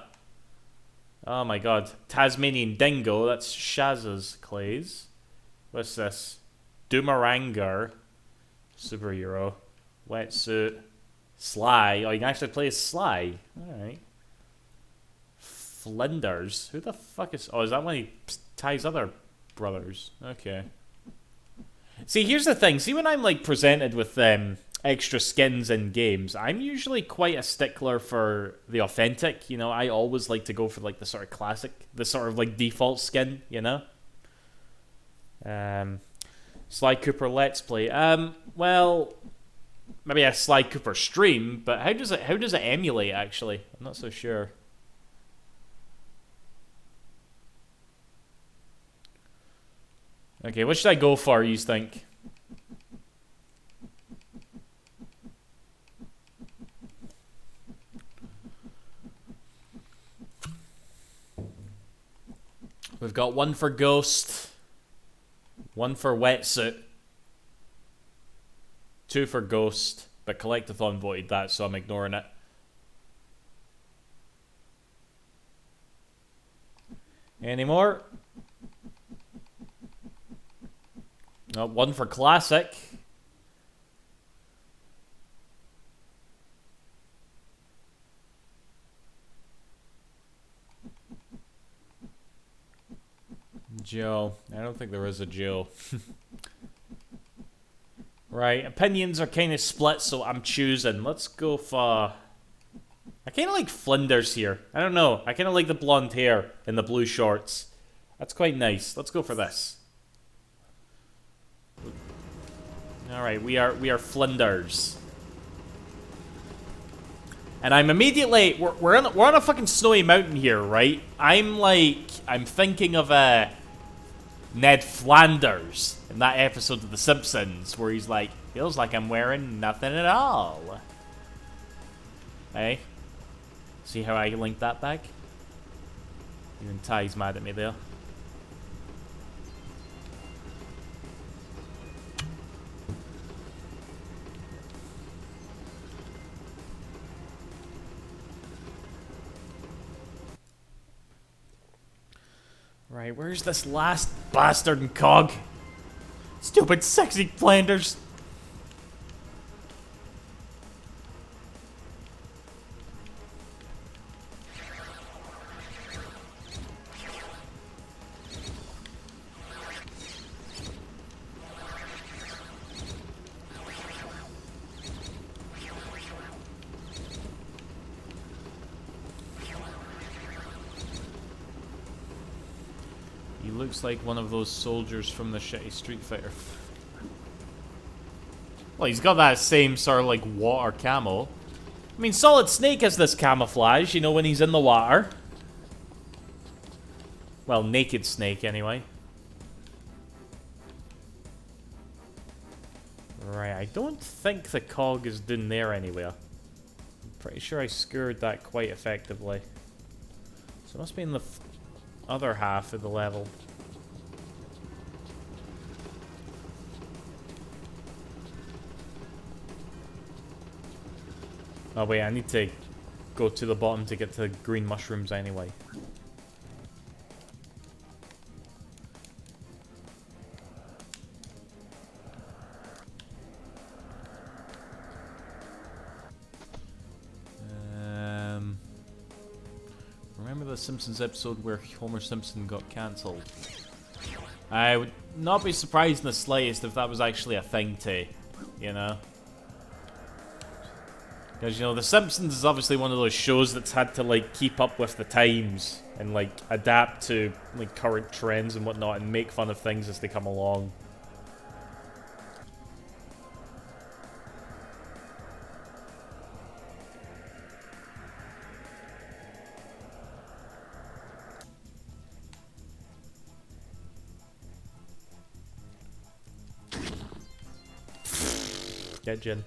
[SPEAKER 2] Oh my god. Tasmanian Dingo. That's Shazza's clays. What's this? Doomerangar. Superhero. Wetsuit. Sly. Oh, you can actually play as Sly. Alright. Flinders. Who the fuck is... Oh, is that one of Ty's other brothers? Okay. See, here's the thing. See, when I'm, like, presented with extra skins in games, I'm usually quite a stickler for the authentic. You know, I always like to go for, like, the sort of classic, the sort of, like, default skin, you know? Sly Cooper Let's Play. Well... Maybe a Sly Cooper stream, but how does it emulate, actually? I'm not so sure. Okay, what should I go for, you think? We've got one for Ghost, one for Wetsuit, 2 for Ghost, but Collectathon voted that, so I'm ignoring it. Any more? No, 1 for Classic. Joe. I don't think there is a Joe. Right, opinions are kind of split, so I'm choosing. Let's go for... I kind of like Flinders here. I don't know. I kind of like the blonde hair and the blue shorts. That's quite nice. Let's go for this. Alright, we are Flinders. And I'm immediately... We're on a fucking snowy mountain here, right? I'm thinking of Ned Flanders in that episode of The Simpsons where he's like, feels like I'm wearing nothing at all. Hey? See how I linked that back? Even Ty's mad at me there. Right, where's this last bastard and cog? Stupid sexy Flanders. looks like one of those soldiers from the shitty Street Fighter. Well, he's got that same sort of like water camo. I mean, Solid Snake has this camouflage, you know, when he's in the water. Well, Naked Snake, anyway. Right, I don't think the cog is down there anywhere. I'm pretty sure I skewered that quite effectively. So it must be in the other half of the level. Oh wait, I need to go to the bottom to get to the green mushrooms anyway. Remember the Simpsons episode where Homer Simpson got cancelled? I would not be surprised in the slightest if that was actually a thing too, you know? Because, you know, The Simpsons is obviously one of those shows that's had to, like, keep up with the times and, like, adapt to, like, current trends and whatnot and make fun of things as they come along. Get Jin.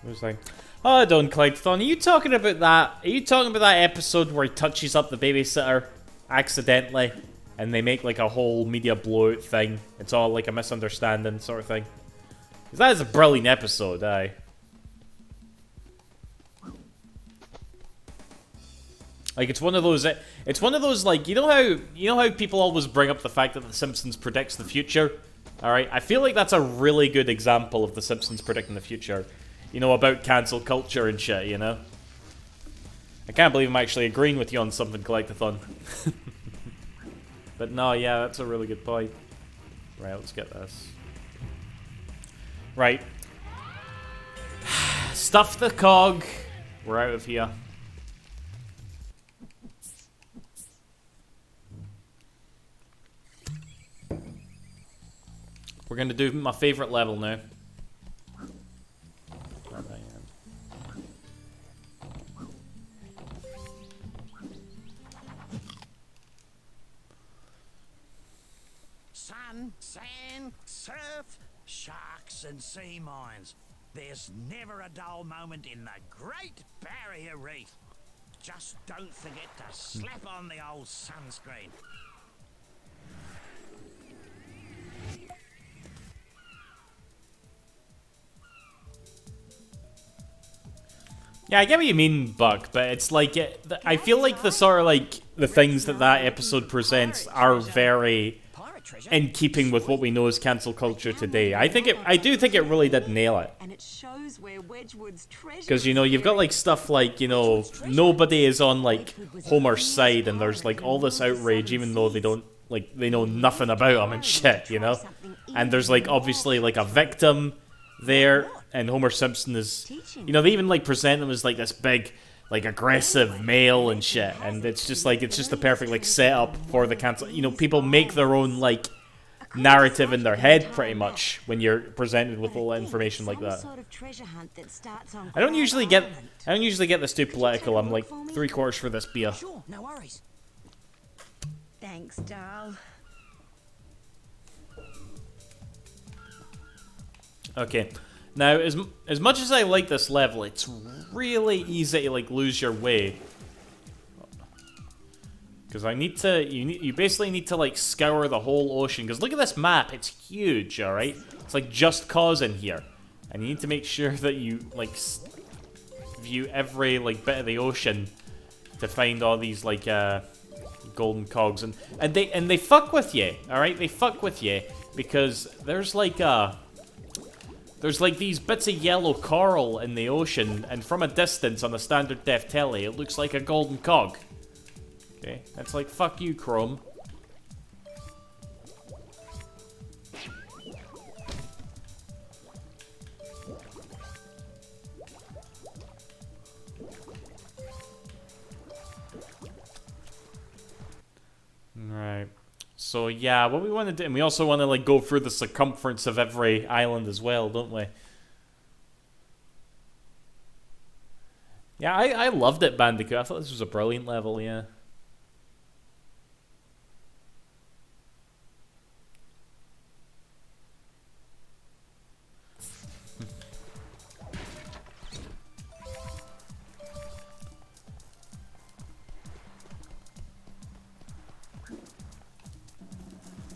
[SPEAKER 2] It was like, oh, don't Clyde-thon. Are you talking about that? Are you talking about that episode where he touches up the babysitter accidentally, and they make like a whole media blowout thing? It's all like a misunderstanding sort of thing. 'Cause that is a brilliant episode, aye. Like it's one of those like you know how people always bring up the fact that The Simpsons predicts the future. All right, I feel like that's a really good example of The Simpsons predicting the future. You know, about cancel culture and shit, you know? I can't believe I'm actually agreeing with you on something, Collectathon. But no, yeah, that's a really good point. Right, let's get this. Right. Stuff the cog. We're out of here. We're gonna do my favorite level now.
[SPEAKER 1] Sun, sand, surf, sharks and sea mines. There's never a dull moment in the Great Barrier Reef. Just don't forget to slap on the old sunscreen.
[SPEAKER 2] Yeah, I get what you mean, Buck, but it's like, I feel like the sort of like, the things that episode presents are very in keeping with what we know as cancel culture today. I do think it really did nail it.
[SPEAKER 6] And it shows where Wedgwood's treasure.
[SPEAKER 2] Because, you know, you've got like stuff like, you know, nobody is on like Homer's side and there's like all this outrage even though they don't, like, they know nothing about him and shit, you know? And there's like obviously like a victim there, and Homer Simpson is, you know, they even like present him as like this big, like aggressive male and shit, and it's just the perfect like setup for the cancel. You know, people make their own like narrative in their head pretty much when you're presented with all that information like that. I don't usually get this too political. I'm like 3/4 for this beer.
[SPEAKER 1] Sure, no worries.
[SPEAKER 6] Thanks, Darl.
[SPEAKER 2] Okay, now as much as I like this level, it's really easy to like lose your way. Because you basically need to like scour the whole ocean. Because look at this map, it's huge, alright? It's like Just Cause in here. And you need to make sure that you like view every like bit of the ocean to find all these like golden cogs. And they fuck with you, alright? They fuck with you because there's like these bits of yellow coral in the ocean, and from a distance on the standard def telly, it looks like a golden cog. Okay, that's like, fuck you, Chrome. So yeah, what we want to do, and we also want to like go through the circumference of every island as well, don't we? Yeah, I loved it, Bandicoot. I thought this was a brilliant level, yeah.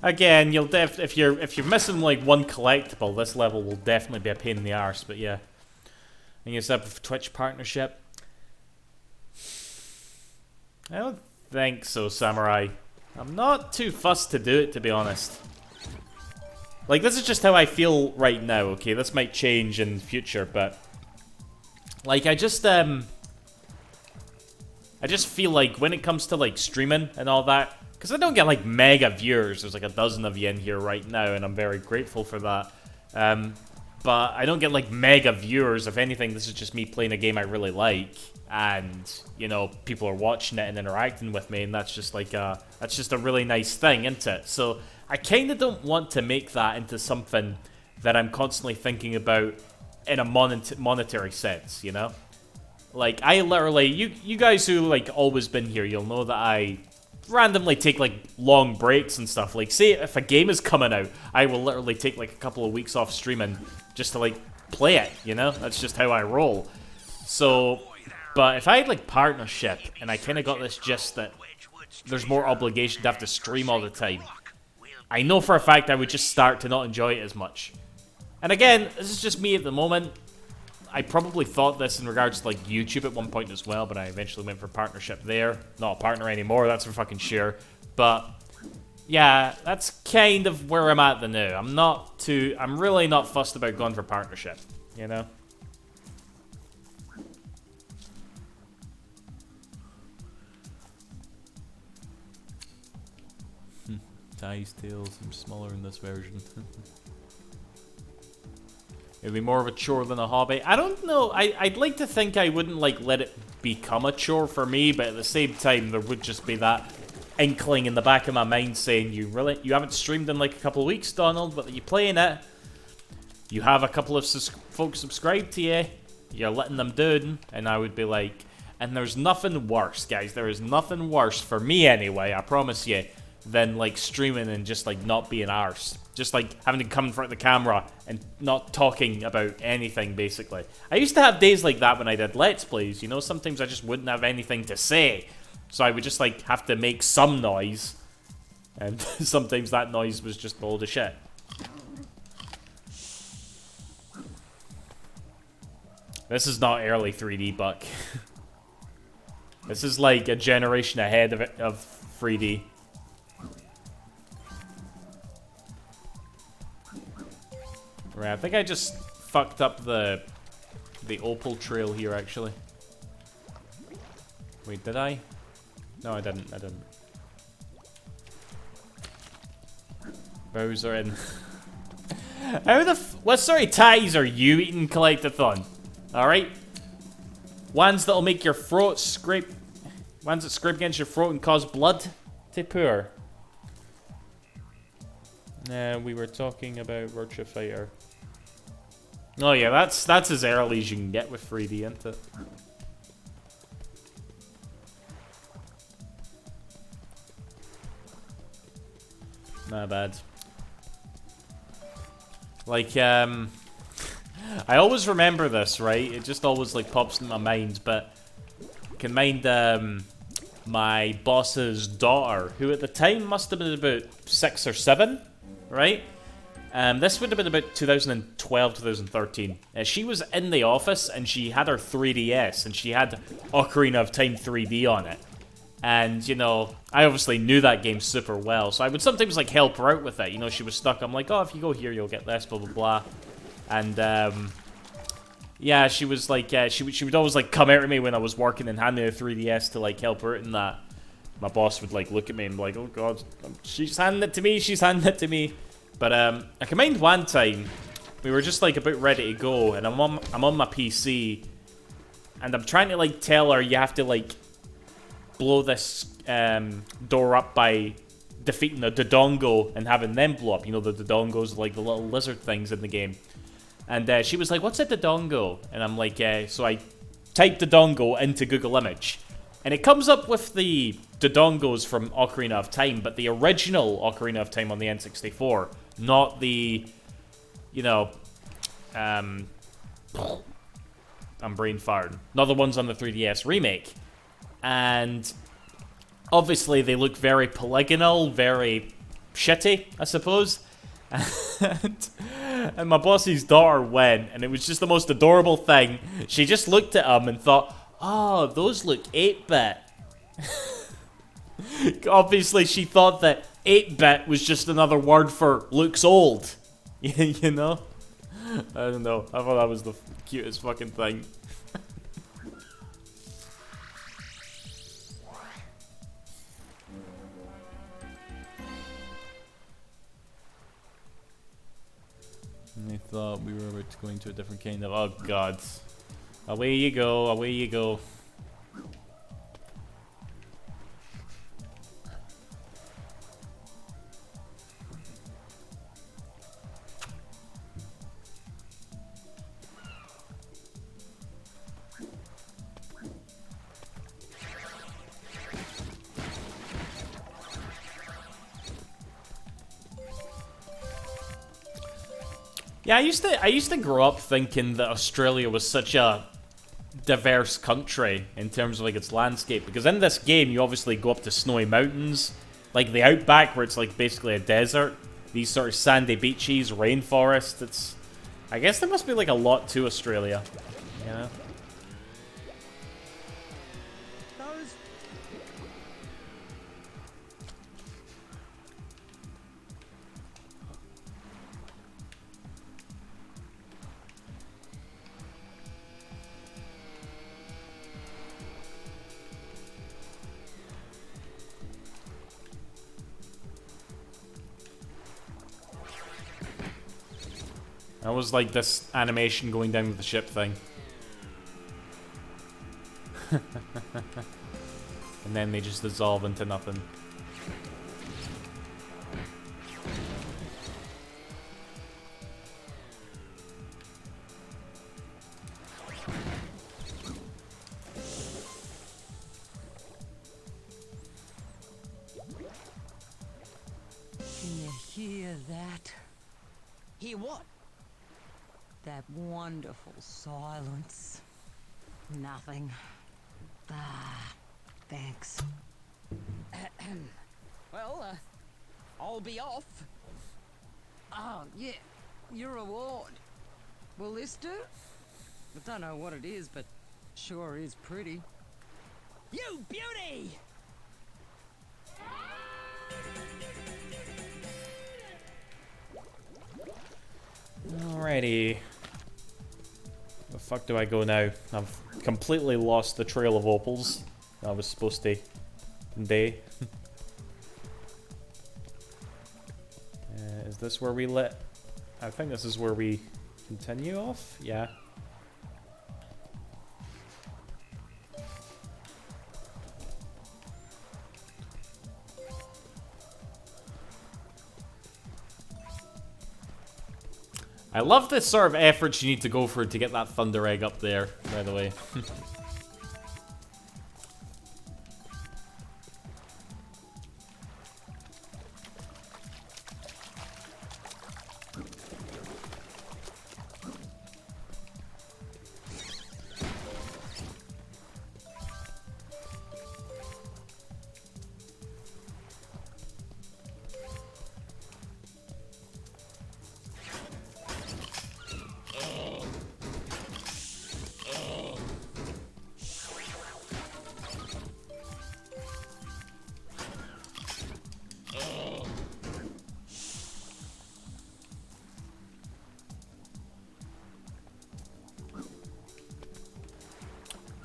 [SPEAKER 2] Again, you'll if you're missing like one collectible, this level will definitely be a pain in the arse. But yeah, and you said with Twitch partnership. I don't think so, Samurai. I'm not too fussed to do it, to be honest. Like, this is just how I feel right now. Okay, this might change in the future, but like I just feel like when it comes to like streaming and all that. Because I don't get, like, mega viewers. There's, like, a dozen of you in here right now, and I'm very grateful for that. But I don't get, like, mega viewers. If anything, this is just me playing a game I really like. And, you know, people are watching it and interacting with me, and that's just, like, that's just a really nice thing, isn't it? So I kind of don't want to make that into something that I'm constantly thinking about in a monetary sense, you know? Like, I literally... You guys who, like, always been here, you'll know that I... randomly take like long breaks and stuff. Like, say if a game is coming out, I will literally take like a couple of weeks off streaming just to like play it, you know? That's just how I roll. So, but if I had like partnership and I kind of got this gist that there's more obligation to have to stream all the time, I know for a fact I would just start to not enjoy it as much. And again, this is just me at the moment. I probably thought this in regards to like YouTube at one point as well, but I eventually went for partnership there. Not a partner anymore, that's for fucking sure. But yeah, that's kind of where I'm at the now. I'm really not fussed about going for partnership, you know? Ties, tails, I'm smaller in this version. It'd be more of a chore than a hobby. I don't know. I'd like to think I wouldn't like let it become a chore for me, but at the same time, there would just be that inkling in the back of my mind saying, you haven't streamed in like a couple of weeks, Donald, but you playing it. You have a couple of folks subscribed to you. You're letting them do, and I would be like, and there's nothing worse, guys. There is nothing worse for me anyway. I promise you, than like streaming and just like not being arse. Just like having to come in front of the camera and not talking about anything, basically. I used to have days like that when I did Let's Plays, you know? Sometimes I just wouldn't have anything to say. So I would just like have to make some noise. And sometimes that noise was just a load of shit. This is not early 3D, Buck. This is like a generation ahead of 3D. Right, I think I just fucked up the opal trail here, actually. Wait, did I? No, I didn't. Bowser in. How the what sort of ties are you eating, Collectathon? Alright? Ones that'll make your throat scrape. Ones that scrape against your throat and cause blood to pour. We were talking about Virtua Fighter. Oh yeah, that's as early as you can get with 3D, isn't it? Not bad. Like, I always remember this, right? It just always, like, pops in my mind, but I can mind, my boss's daughter, who at the time must have been about 6 or 7, right? This would have been about 2012, 2013. She was in the office, and she had her 3DS, and she had Ocarina of Time 3D on it. And, you know, I obviously knew that game super well, so I would sometimes, like, help her out with it. You know, she was stuck. I'm like, oh, if you go here, you'll get this, blah, blah, blah. And, yeah, she was, like, she would always, like, come out to me when I was working and hand me a 3DS to, like, help her out in that. My boss would, like, look at me and be like, oh, God, she's handing it to me, she's handing it to me. But, I can mind one time, we were just, like, about ready to go, and I'm on my PC, and I'm trying to, like, tell her you have to, like, blow this door up by defeating a Dodongo and having them blow up. You know, the Dodongos, like the little lizard things in the game. And she was like, what's a Dodongo? And I'm like, so I typed Dodongo into Google Image. And it comes up with the Dodongos from Ocarina of Time, but the original Ocarina of Time on the N64, not the, you know, I'm brain fired. Not the ones on the 3DS remake. And obviously they look very polygonal, very shitty, I suppose. And my boss's daughter went, and it was just the most adorable thing. She just looked at him and thought, oh, those look 8-bit. Obviously, she thought that 8-bit was just another word for looks old. You know? I don't know. I thought that was the cutest fucking thing. I thought we were about to go into a different kind of... Oh, God. Away you go, away you go. Yeah, I used to grow up thinking that Australia was such a diverse country in terms of like its landscape, because in this game you obviously go up to snowy mountains, like the outback where it's like basically a desert, these sort of sandy beaches, rainforest. It's, I guess there must be like a lot to Australia, you know? That was like this animation going down with the ship thing. And then they just dissolve into nothing.
[SPEAKER 6] Can you hear that?
[SPEAKER 4] Hear what?
[SPEAKER 6] That wonderful silence. Nothing. Ah, thanks.
[SPEAKER 4] Well, I'll be off.
[SPEAKER 6] Oh, yeah, your reward. Will this do? I don't know what it is, but sure is pretty.
[SPEAKER 4] You beauty!
[SPEAKER 2] Alrighty. Where the fuck do I go now? I've completely lost the trail of opals I was supposed to convey. Is this where we let... I think this is where we continue off? Yeah. I love this sort of effort you need to go for to get that Thunder Egg up there, by the way.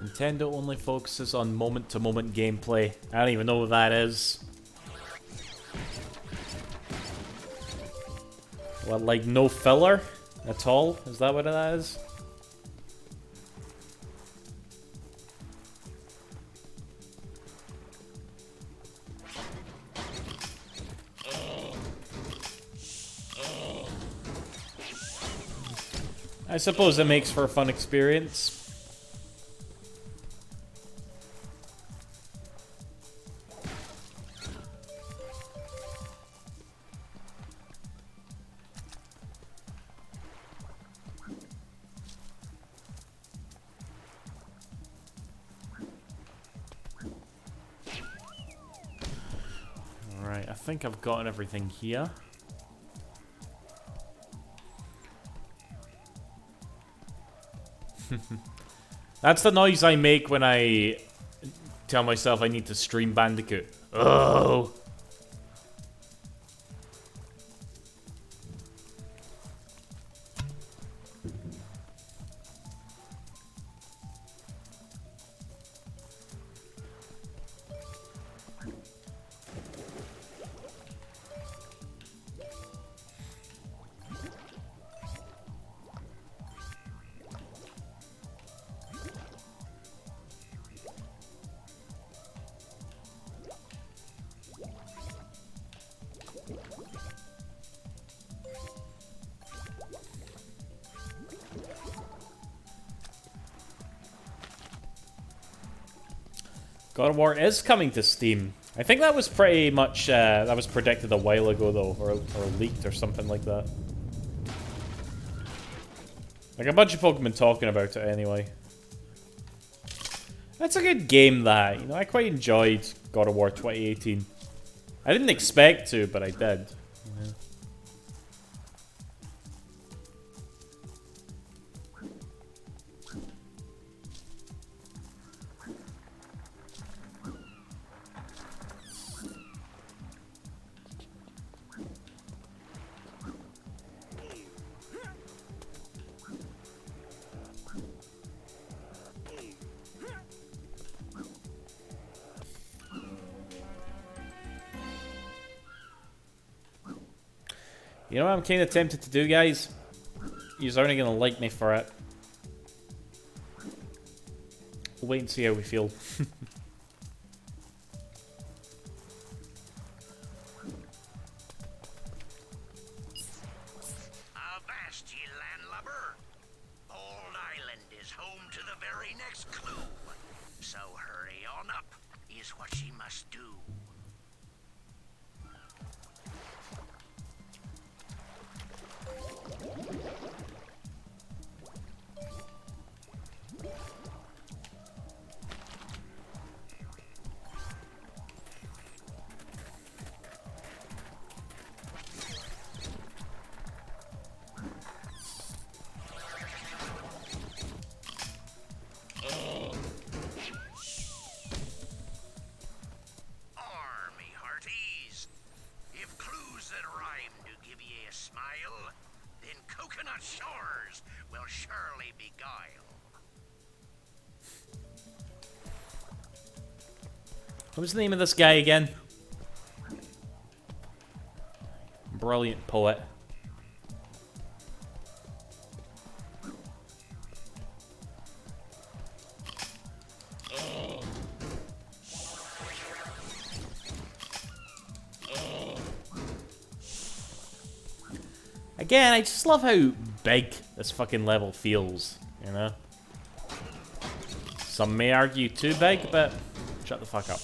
[SPEAKER 2] Nintendo only focuses on moment-to-moment gameplay. I don't even know what that is. What, like no filler at all? Is that what it is? I suppose it makes for a fun experience. Alright, I think I've gotten everything here. That's the noise I make when I tell myself I need to stream Bandicoot. Oh! God of War is coming to Steam. I think that was pretty much, that was predicted a while ago though, or leaked or something like that. Like a bunch of folk have been talking about it anyway. That's a good game that, you know, I quite enjoyed God of War 2018. I didn't expect to, but I did. Yeah. You know what I'm kind of tempted to do, guys? You're only going to like me for it. We'll wait and see how we feel.
[SPEAKER 1] Avast, ye landlubber. Old Island is home to the very next clue. So hurry on up, is what she must do. Army hearties, if clues that rhyme do give ye a smile, then Coconut Shores will surely beguile.
[SPEAKER 2] What was the name of this guy again? Brilliant poet. Again, I just love how big this fucking level feels, you know? Some may argue too big, but shut the fuck up.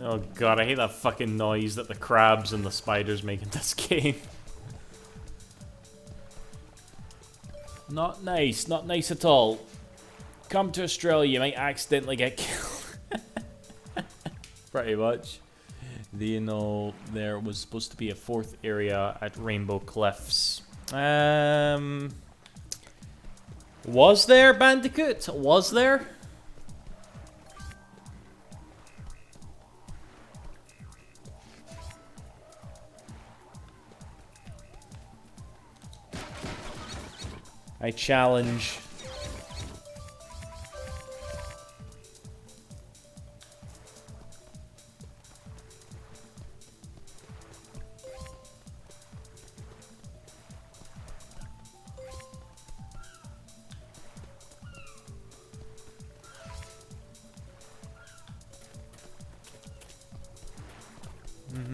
[SPEAKER 2] Oh god, I hate that fucking noise that the crabs and the spiders make in this game. Not nice at all. come to Australia, you might accidentally get killed. Pretty much. You know, there was supposed to be a fourth area at Rainbow Cliffs. Was there, Bandicoot? Was there? I challenge.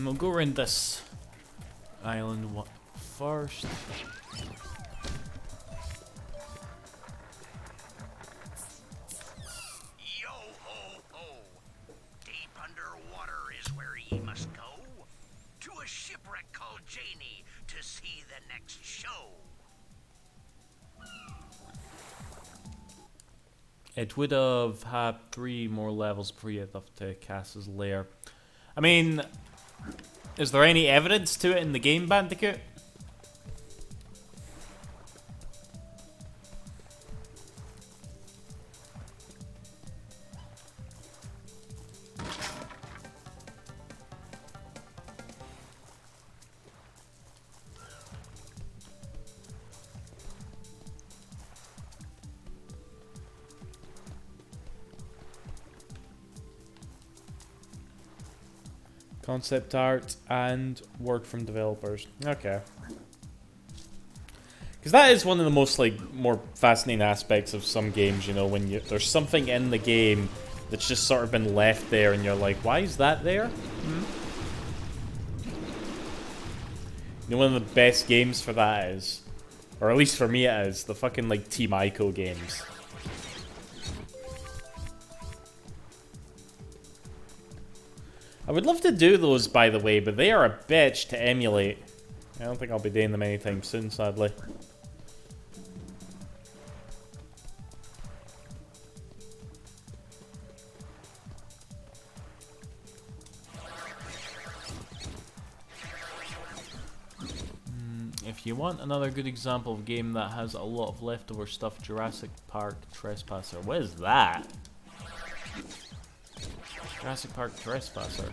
[SPEAKER 2] We'll go around this island first.
[SPEAKER 1] Yo ho ho! Deep underwater is where ye must go. To a shipwreck called Janie to see the next show.
[SPEAKER 2] It would have had 3 more levels before you had up to Cass's lair. I mean, is there any evidence to it in the game, Bandicoot? Concept art and word from developers. Okay. Because that is one of the most, like, more fascinating aspects of some games, you know, when there's something in the game that's just sort of been left there and you're like, why is that there? You know, one of the best games for that is, or at least for me it is, the fucking, like, Team Ico games. I would love to do those, by the way, but they are a bitch to emulate. I don't think I'll be doing them anytime soon, sadly. If you want another good example of a game that has a lot of leftover stuff, Jurassic Park Trespasser. What is that? Jurassic Park Trespasser.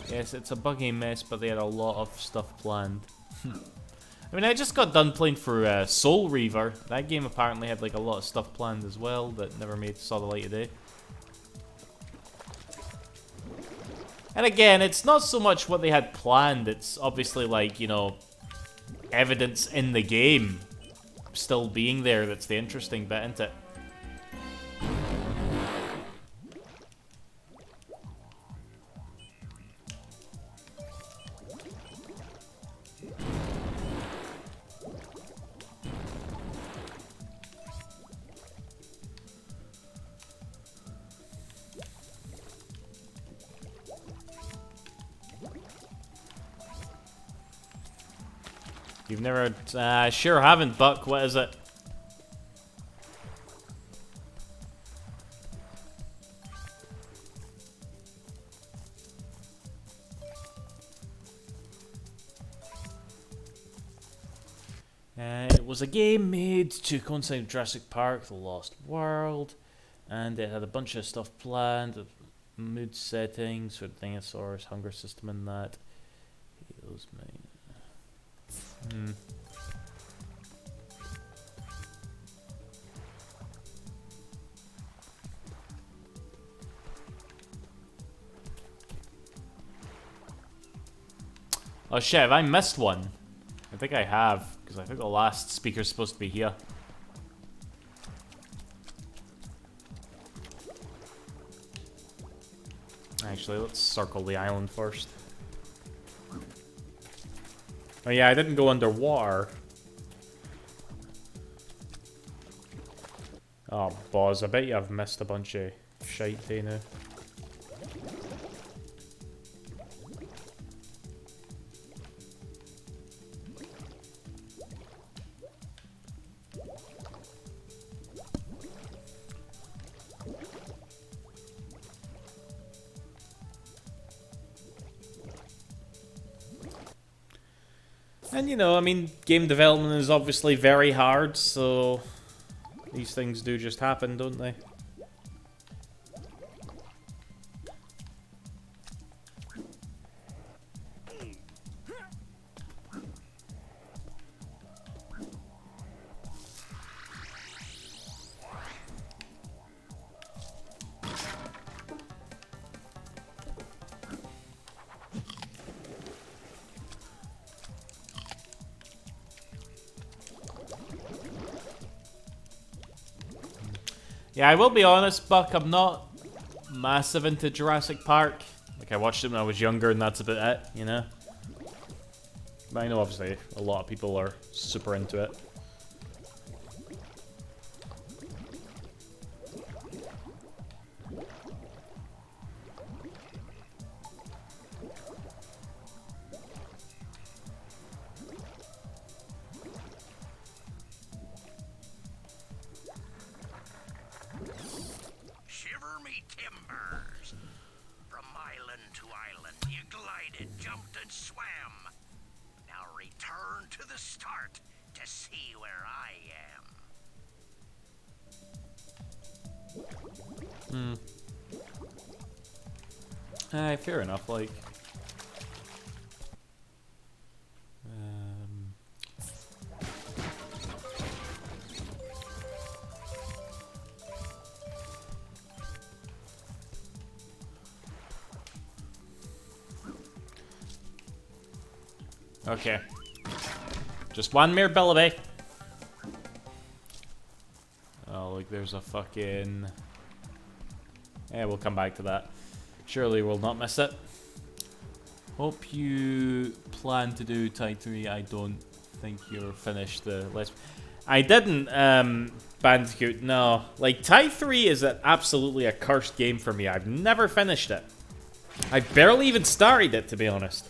[SPEAKER 2] Yes, it's a buggy mess, but they had a lot of stuff planned. I mean, I just got done playing for Soul Reaver. That game apparently had like a lot of stuff planned as well that never saw the light of day. And again, it's not so much what they had planned, it's obviously like, you know, evidence in the game still being there that's the interesting bit, isn't it? You've never... sure haven't, Buck. What is it? It was a game made to coincide with Jurassic Park, The Lost World, and it had a bunch of stuff planned, mood settings for dinosaurs, hunger system and that. Heroes, mate. Oh shit, have I missed one? I think I have, because I think the last speaker's supposed to be here. Actually, let's circle the island first. Oh yeah, I didn't go underwater. Oh, Boz, I bet you I've missed a bunch of shite here now. And you know, I mean, game development is obviously very hard, so these things do just happen, don't they? Yeah, I will be honest, Buck, I'm not massive into Jurassic Park. Like, I watched it when I was younger and that's about it, you know? But I know, obviously, a lot of people are super into it.
[SPEAKER 1] Shiver me timbers. From island to island, you glided, jumped, and swam. Now return to the start to see where I am.
[SPEAKER 2] Fair enough, like... Okay. Just one more Billaby. Oh, look, there's a fucking... Yeah, we'll come back to that. Surely we'll not miss it. Hope you plan to do Tide 3. I don't think you're finished the Let's... I didn't, Bandicoot, no. Like, Tide 3 is absolutely a cursed game for me. I've never finished it. I've barely even started it, to be honest.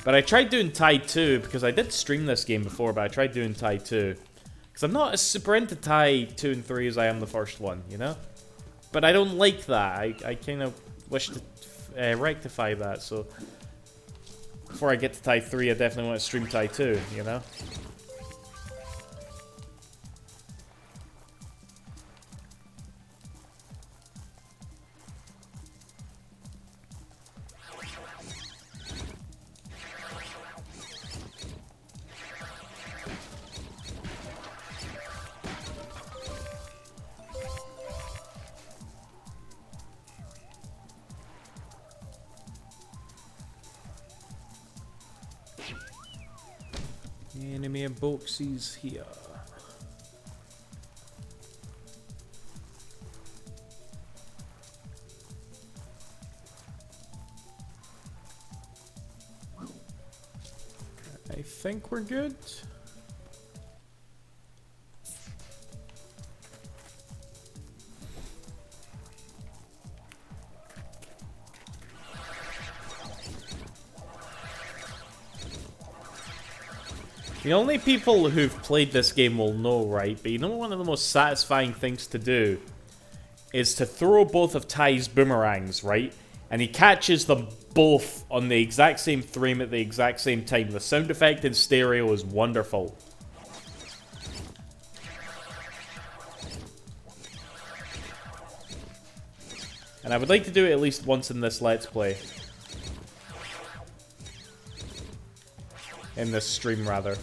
[SPEAKER 2] But I tried doing Tide 2, because I did stream this game before, but I tried doing Tide 2. Because I'm not as super into Tide 2 and 3 as I am the first one, you know? But I don't like that. I kind of wish to rectify that, so... Before I get to Tide 3, I definitely want to stream Tide 2, you know? Enemy boxies here. I think we're good. The only people who've played this game will know, right? But you know one of the most satisfying things to do is to throw both of Ty's boomerangs, right? And he catches them both on the exact same frame at the exact same time. The sound effect in stereo is wonderful. And I would like to do it at least once in this Let's Play. In this stream, rather.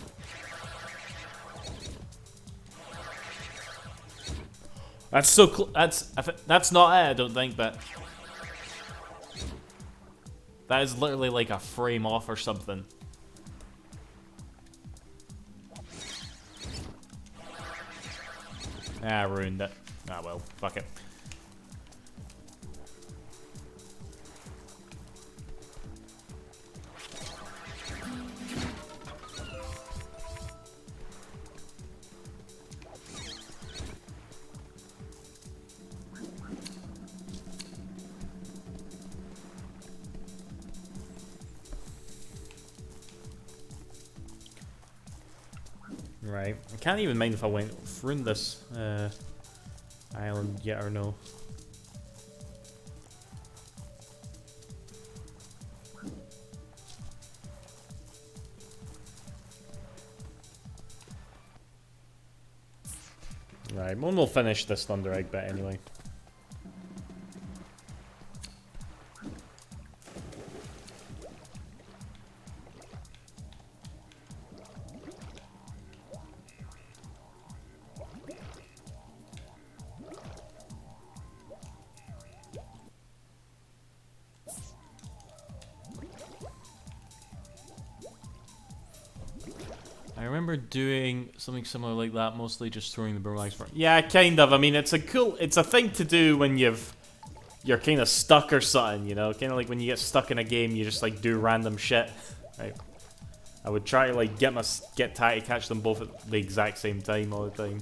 [SPEAKER 2] That's so that's not it, I don't think, but... That is literally like a frame off or something. Ah, I ruined it. Ah, well, fuck it. Right. I can't even mind if I went through this island yet or no. Right, one will finish this Thunder Egg bit anyway. I remember doing something similar like that, mostly just throwing the boomerangs for. Yeah, kind of. I mean, it's a thing to do when you're kind of stuck or something, you know? Kind of like when you get stuck in a game, you just like do random shit, right? I would try to like get Ty to catch them both at the exact same time all the time.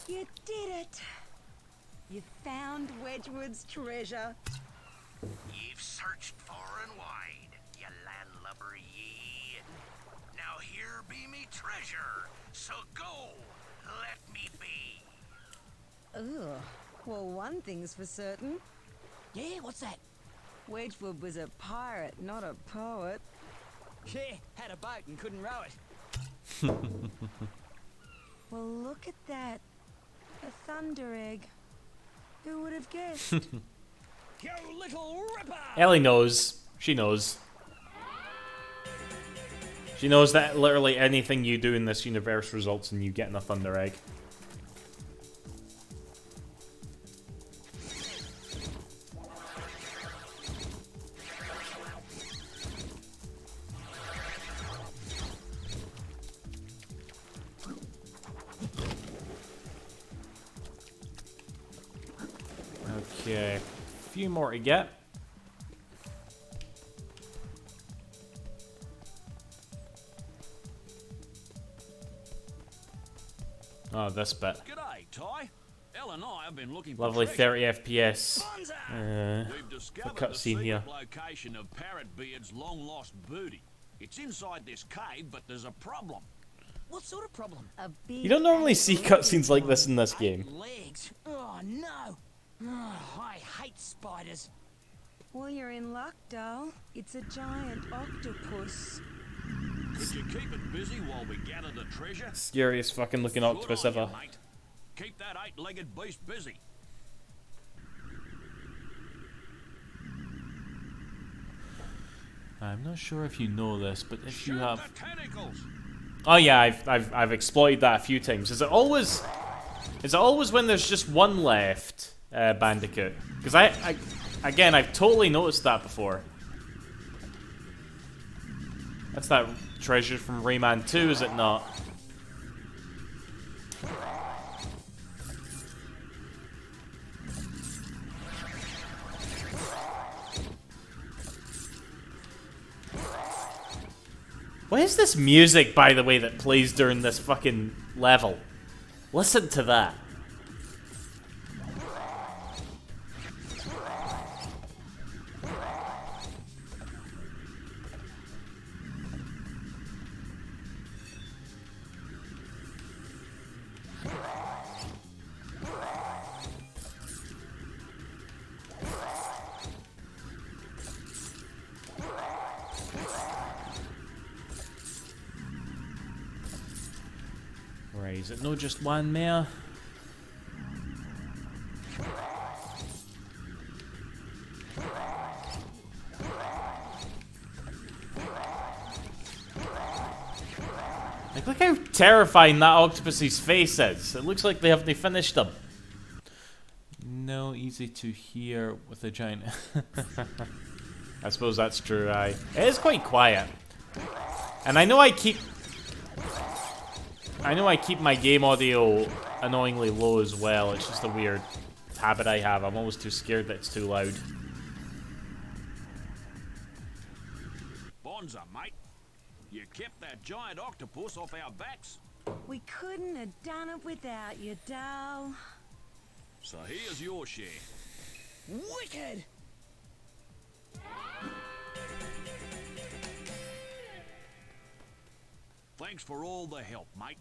[SPEAKER 6] You did it! You found Wedgwood's treasure.
[SPEAKER 1] You've searched far and wide, you landlubber ye. Now here be me treasure, so go, let me be.
[SPEAKER 6] Ugh. Well, one thing's for certain.
[SPEAKER 4] Yeah, what's that?
[SPEAKER 6] Wedgwood was a pirate, not a poet.
[SPEAKER 4] Yeah, had a boat and couldn't row it.
[SPEAKER 6] Well, look at that. A thunder egg. Who would have guessed?
[SPEAKER 1] You little ripper!
[SPEAKER 2] Ellie knows. She knows. She knows that literally anything you do in this universe results in you getting a Thunder Egg. Okay, a few more to get. Oh, this bit.
[SPEAKER 5] G'day, Ty. Elle and I have been looking for
[SPEAKER 2] Lovely
[SPEAKER 5] treasure.
[SPEAKER 2] 30 FPS.
[SPEAKER 5] We've discovered
[SPEAKER 2] cut
[SPEAKER 5] the
[SPEAKER 2] scene
[SPEAKER 5] secret
[SPEAKER 2] here.
[SPEAKER 5] location of Parrotbeard's long-lost booty. It's inside this cave, but there's a problem.
[SPEAKER 4] What sort of problem?
[SPEAKER 6] A big
[SPEAKER 2] You don't normally see
[SPEAKER 6] eight-legged
[SPEAKER 2] cutscenes like this
[SPEAKER 6] one.
[SPEAKER 2] in this game.
[SPEAKER 4] Legs. Oh, no. Oh, I hate spiders.
[SPEAKER 6] Well, you're in luck, doll. It's a giant octopus.
[SPEAKER 5] Could you keep it busy while we gather the treasure?
[SPEAKER 2] Scariest fucking looking
[SPEAKER 5] Good
[SPEAKER 2] octopus
[SPEAKER 5] on you,
[SPEAKER 2] ever.
[SPEAKER 5] mate. Keep that eight-legged beast busy.
[SPEAKER 2] I'm not sure if you know this, but if you
[SPEAKER 5] Shoot
[SPEAKER 2] have...
[SPEAKER 5] the tentacles.
[SPEAKER 2] Oh yeah, I've exploited that a few times. Is it always when there's just one left, Bandicoot? Because again, I've totally noticed that before. That's that treasure from Rayman 2, is it not? What is this music, by the way, that plays during this fucking level? Listen to that. Right, is it no just one mare? Like, look how terrifying that octopus's face is. It looks like they haven't finished them. No, easy to hear with a giant... I suppose that's true, aye. It is quite quiet. And I know I keep my game audio annoyingly low as well. It's just a weird habit I have. I'm always too scared that it's too loud.
[SPEAKER 5] Bonza, mate. You kept that giant octopus off our backs.
[SPEAKER 6] We couldn't have done it without you, doll.
[SPEAKER 5] So here's your share.
[SPEAKER 4] Wicked!
[SPEAKER 7] Thanks for all the help, mate.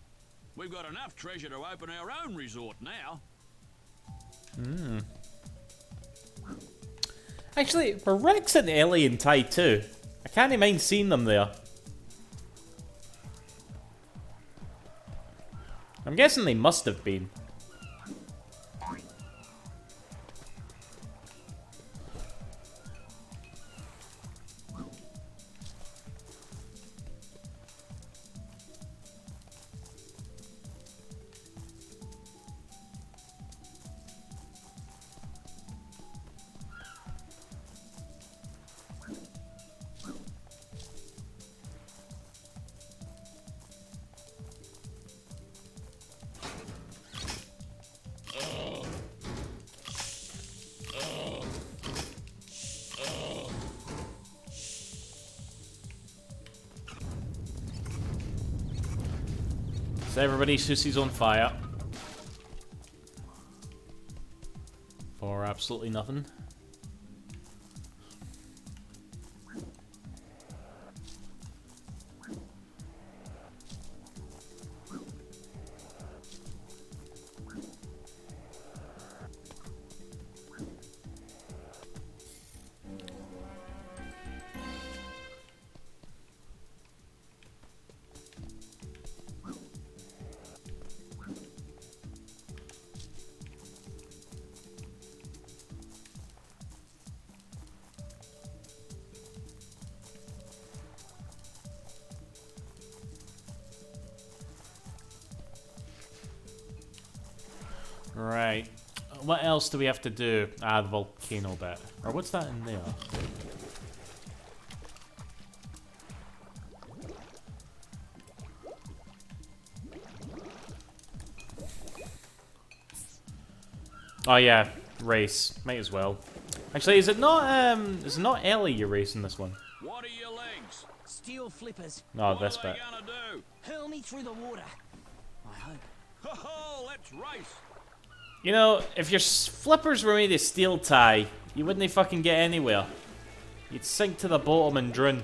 [SPEAKER 7] We've got enough treasure to open our own resort now.
[SPEAKER 2] Actually, were Rex and Ellie in Thai too? I can't mind seeing them there. I'm guessing they must have been. So everybody's Susie's on fire. For absolutely nothing. Right. What else do we have to do? Ah, the volcano bit. Or what's that in there? Oh yeah, race. Might as well. Actually, is it not Ellie you're racing this one?
[SPEAKER 7] What are your legs?
[SPEAKER 1] Steel flippers.
[SPEAKER 2] No,
[SPEAKER 7] What
[SPEAKER 2] this
[SPEAKER 7] are they
[SPEAKER 2] bit.
[SPEAKER 7] gonna do?
[SPEAKER 1] Hurl me through the water. I hope.
[SPEAKER 7] Ho-ho, let's race.
[SPEAKER 2] You know, if your flippers were made of steel tie, you wouldn't fucking get anywhere. You'd sink to the bottom and drown.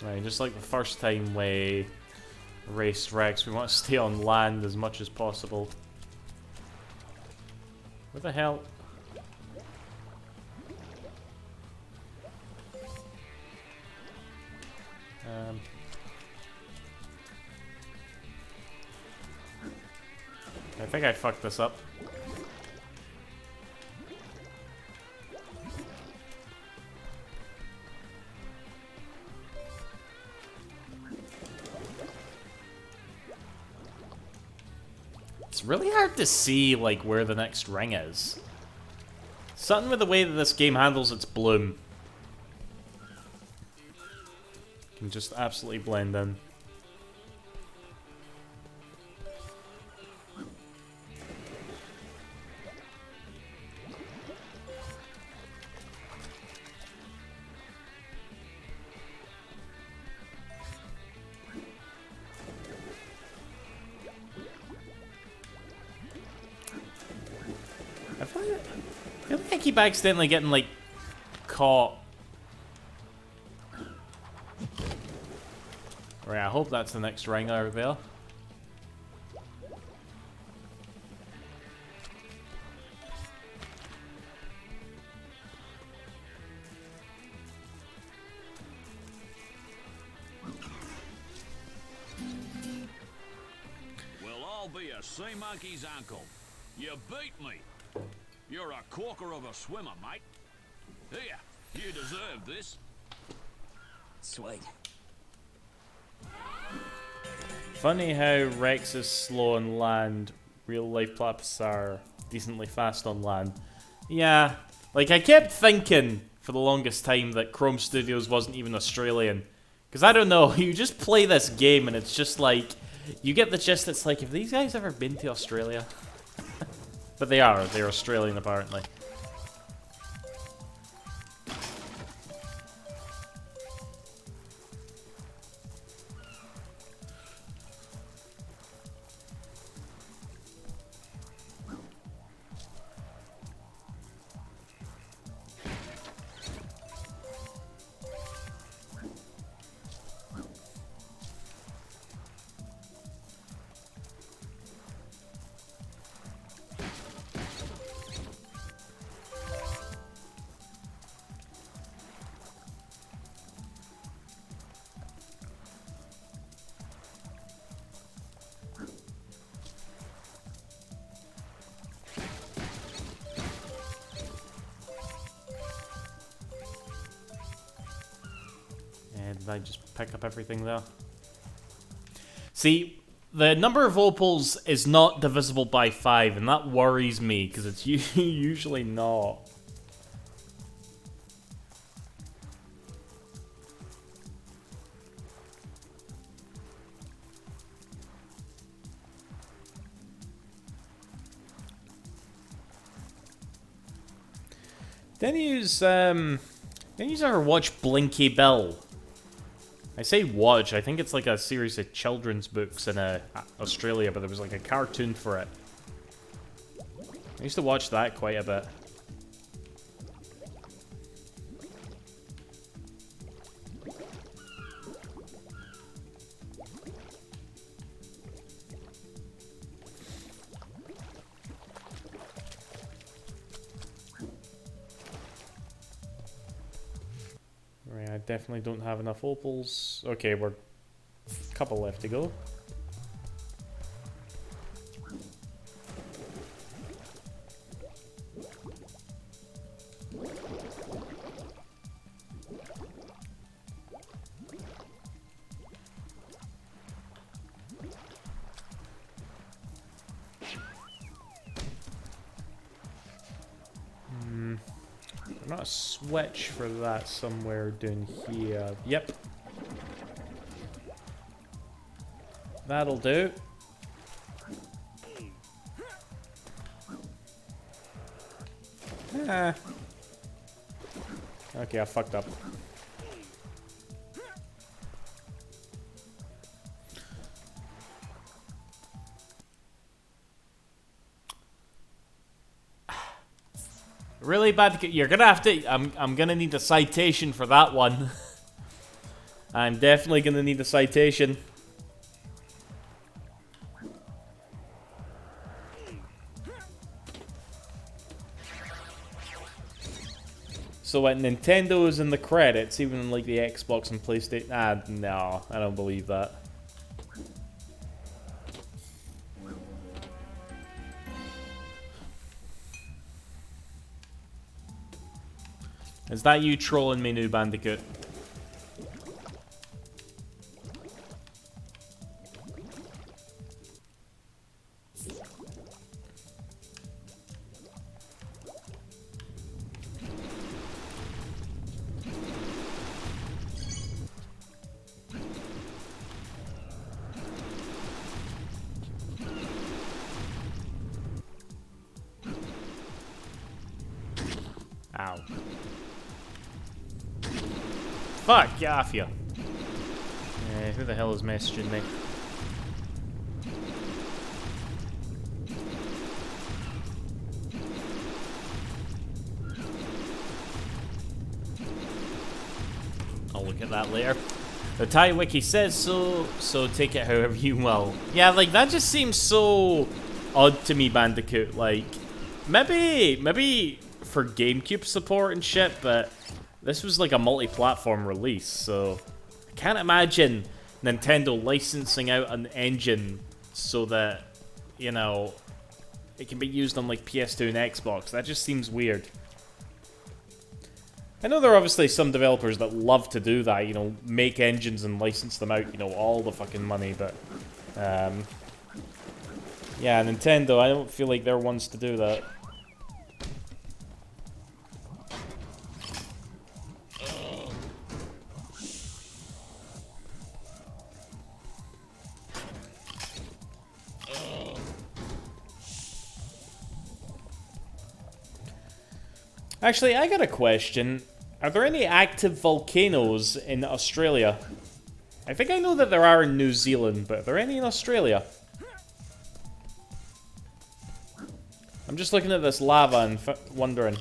[SPEAKER 2] Right, just like the first time we raced Rex, we want to stay on land as much as possible. Where the hell? I think I fucked this up. It's really hard to see, like, where the next ring is. Something with the way that this game handles its bloom. Can just absolutely blend in. I feel like I keep accidentally getting, like, caught. Right, I hope that's the next ring over there.
[SPEAKER 7] Well, I'll be a sea monkey's uncle. You beat me. You're a corker of a swimmer, mate. Here, you deserve this.
[SPEAKER 1] Sweet.
[SPEAKER 2] Funny how Rex is slow on land, real life platypus are decently fast on land. Yeah, like I kept thinking for the longest time that Chrome Studios wasn't even Australian. Because I don't know, you just play this game and it's just like, you get the gist, it's like, have these guys ever been to Australia? But they're Australian apparently. Did I just pick up everything there? See, the number of opals is not divisible by 5, and that worries me, because it's usually not. Then you ever watch Blinky Bill? I say watch, I think it's like a series of children's books in Australia, but there was like a cartoon for it. I used to watch that quite a bit. Right, I definitely don't have enough opals. Okay, we're a couple left to go. Not a switch for that somewhere down here. Yep. That'll do. Ah. Okay, I fucked up. Really bad. You're gonna have to. I'm gonna need a citation for that one. I'm definitely gonna need a citation. So what, Nintendo is in the credits, even in like the Xbox and PlayStation? Ah, no, I don't believe that. Is that you trolling me, New Bandicoot? Ow. Fuck, get off you. Who the hell is messaging me? I'll look at that later. The Thai wiki says so, so take it however you will. Yeah, like, that just seems so odd to me, Bandicoot. Like, maybe for GameCube support and shit, but this was like a multi-platform release, so I can't imagine Nintendo licensing out an engine so that, you know, it can be used on like PS2 and Xbox. That just seems weird. I know there are obviously some developers that love to do that, you know, make engines and license them out, you know, all the fucking money, but yeah, Nintendo, I don't feel like they're ones to do that. Actually, I got a question. Are there any active volcanoes in Australia? I think I know that there are in New Zealand, but are there any in Australia? I'm just looking at this lava and wondering.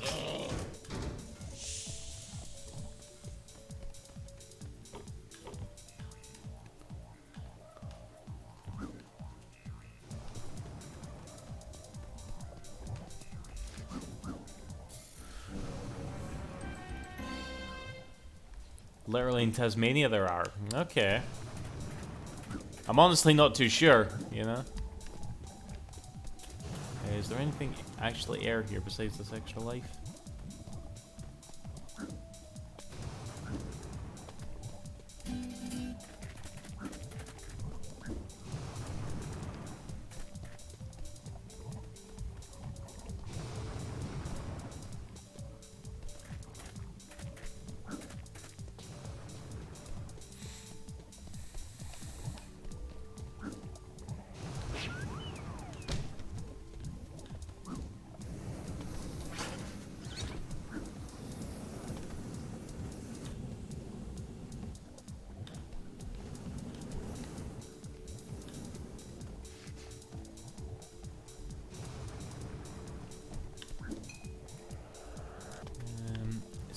[SPEAKER 2] Literally in Tasmania there are. Okay. I'm honestly not too sure, you know? Is there anything actually air here besides this extra life?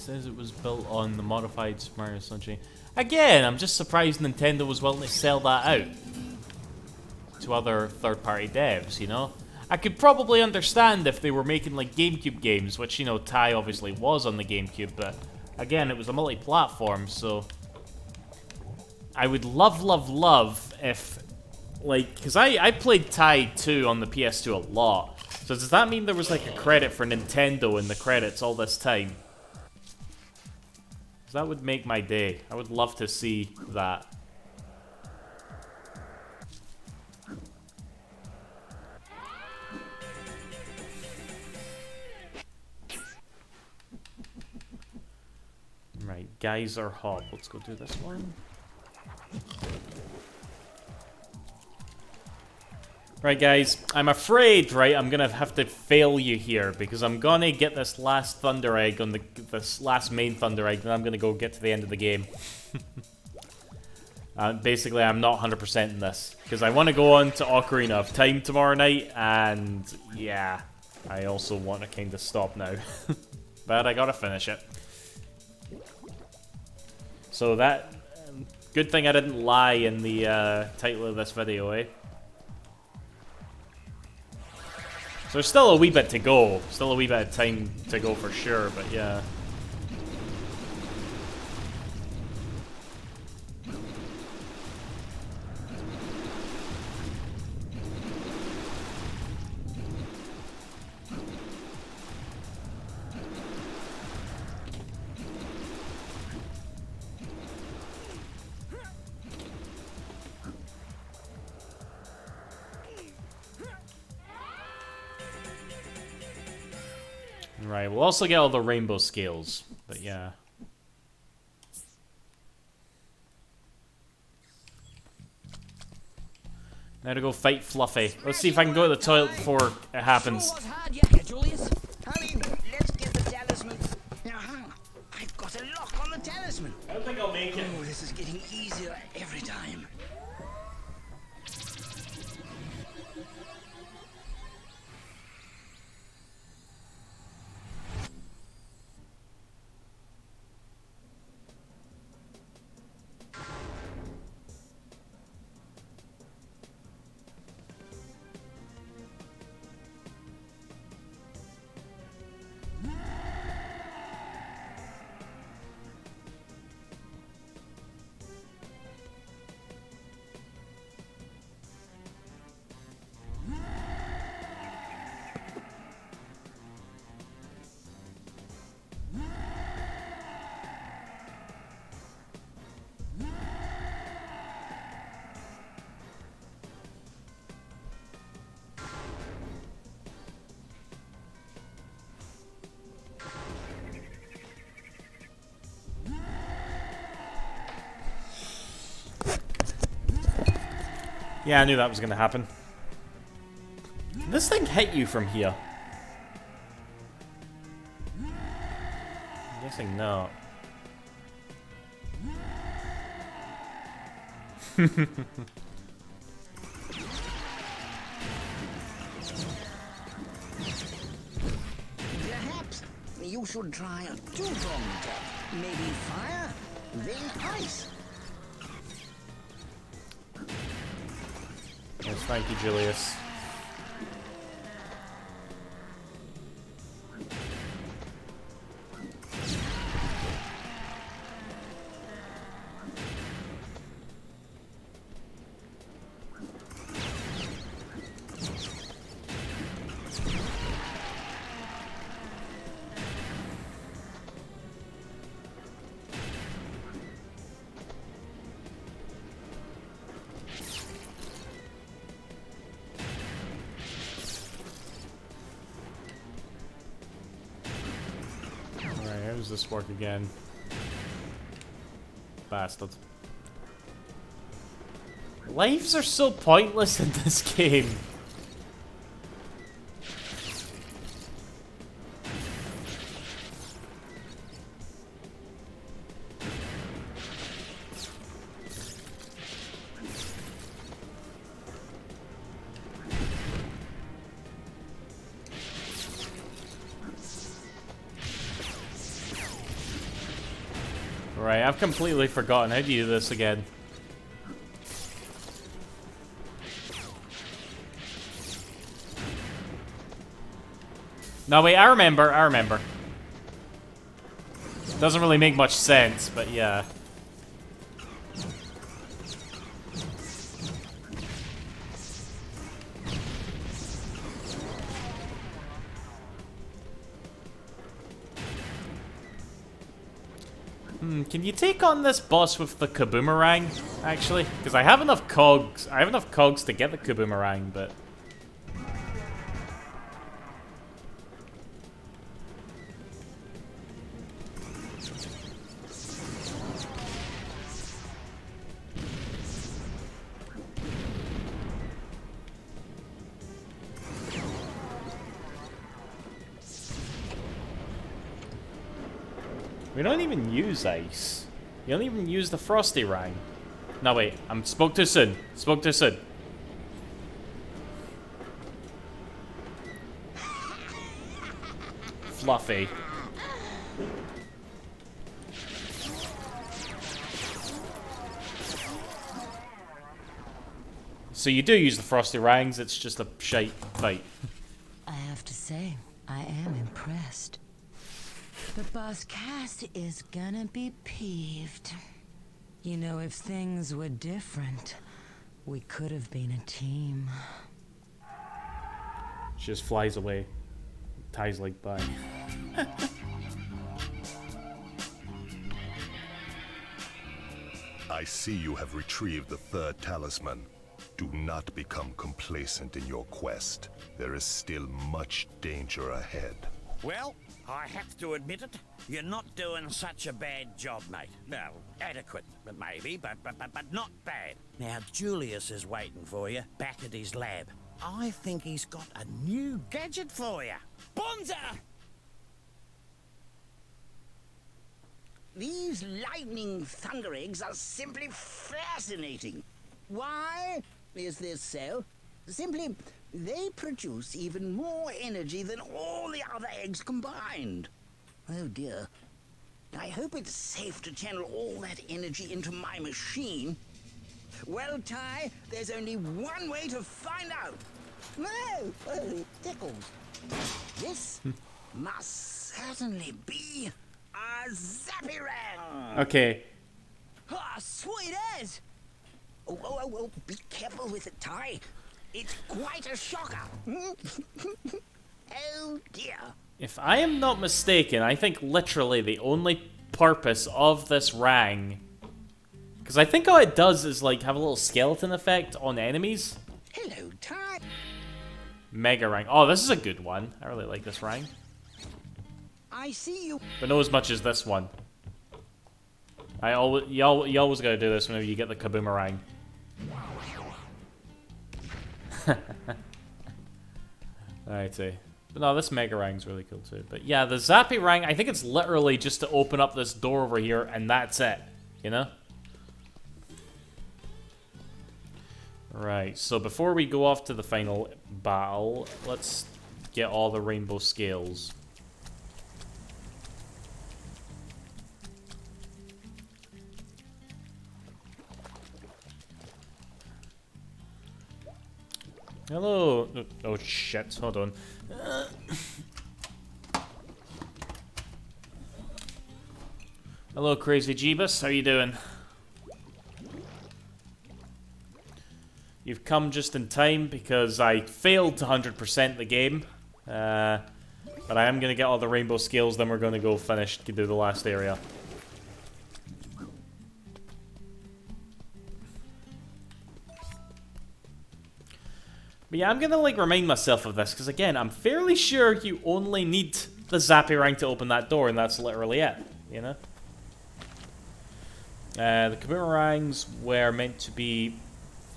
[SPEAKER 2] says it was built on the modified Super Mario Sunshine. Again, I'm just surprised Nintendo was willing to sell that out to other third-party devs, you know? I could probably understand if they were making like GameCube games, which, you know, Ty obviously was on the GameCube, but again, it was a multi-platform, so I would love if, like, because I played Ty 2 on the PS2 a lot, so does that mean there was like a credit for Nintendo in the credits all this time? 'Cause that would make my day. I would love to see that. Right, Geyser Hop. Let's go do this one. Right, guys, I'm afraid, right, I'm gonna have to fail you here because I'm gonna get this last Thunder Egg on this last main Thunder Egg, then I'm gonna go get to the end of the game. Basically, I'm not 100% in this because I want to go on to Ocarina of Time tomorrow night, and yeah, I also want to kind of stop now, but I gotta finish it. So that, good thing I didn't lie in the title of this video, eh? So there's still a wee bit to go. Still a wee bit of time to go for sure, but yeah. Right, we'll also get all the rainbow scales, but yeah. Now to go fight Fluffy. Let's see if I can go to the toilet before it happens.
[SPEAKER 1] Sure was hard, yeah, Julius. Hurry, let's get the talisman. Now, hang on. I've got a lock on the talisman.
[SPEAKER 2] I don't think I'll make it.
[SPEAKER 1] Oh, this is getting easier every time.
[SPEAKER 2] Yeah, I knew that was going to happen. Can this thing hit you from here? I'm guessing not.
[SPEAKER 1] Perhaps you should try a two-pronged attack. Maybe fire, then ice.
[SPEAKER 2] Yes, thank you, Julius. Alright, how does this work again? Bastard. Lives are so pointless in this game. Right, I've completely forgotten how to do this again. No, wait, I remember. Doesn't really make much sense, but yeah. Can you take on this boss with the kaboomerang, actually? Because I have enough cogs. I have enough cogs to get the kaboomerang, but... We don't even use ice. You don't even use the frosty rang. No, wait. Spoke too soon. Spoke too soon. Fluffy. So you do use the frosty rangs, it's just a shite fight.
[SPEAKER 6] I have to say, I am impressed. But Boss Cass is gonna be peeved. You know, if things were different, we could have been a team.
[SPEAKER 2] She just flies away. Ties like by.
[SPEAKER 8] I see you have retrieved the third talisman. Do not become complacent in your quest. There is still much danger ahead.
[SPEAKER 1] Well, I have to admit it. You're not doing such a bad job, mate. Well, adequate, maybe, but not bad. Now, Julius is waiting for you back at his lab. I think he's got a new gadget for you. Bonza!
[SPEAKER 4] These lightning thunder eggs are simply fascinating. Why is this so? Simply, they produce even more energy than all the other eggs combined. Oh dear. I hope it's safe to channel all that energy into my machine. Well, Ty, there's only one way to find out. No! Oh, it tickles. This must certainly be a Zappy-Rang!
[SPEAKER 2] Okay.
[SPEAKER 4] Ah, sweet as! Oh, be careful with it, Ty. It's quite a shocker. Oh, dear.
[SPEAKER 2] If I am not mistaken, I think literally the only purpose of this rang... Because I think all it does is, like, have a little skeleton effect on enemies.
[SPEAKER 4] Hello, Ty.
[SPEAKER 2] Mega rang. Oh, this is a good one. I really like this rang.
[SPEAKER 4] I see you.
[SPEAKER 2] But not as much as this one. You always gotta do this whenever you get the kaboomerang. Alrighty. But no, this Mega Rang's really cool too. But yeah, the Zappy Rang, I think it's literally just to open up this door over here and that's it. You know? Right, so before we go off to the final battle, let's get all the rainbow scales. Hello. Oh shit, hold on. Hello, Crazy Jeebus. How you doing? You've come just in time because I failed to 100% the game. But I am going to get all the rainbow scales, then we're going to go finish to do the last area. But yeah, I'm gonna like remind myself of this, because again, I'm fairly sure you only need the Zappy Rang to open that door, and that's literally it, you know? The Kaboomerangs were meant to be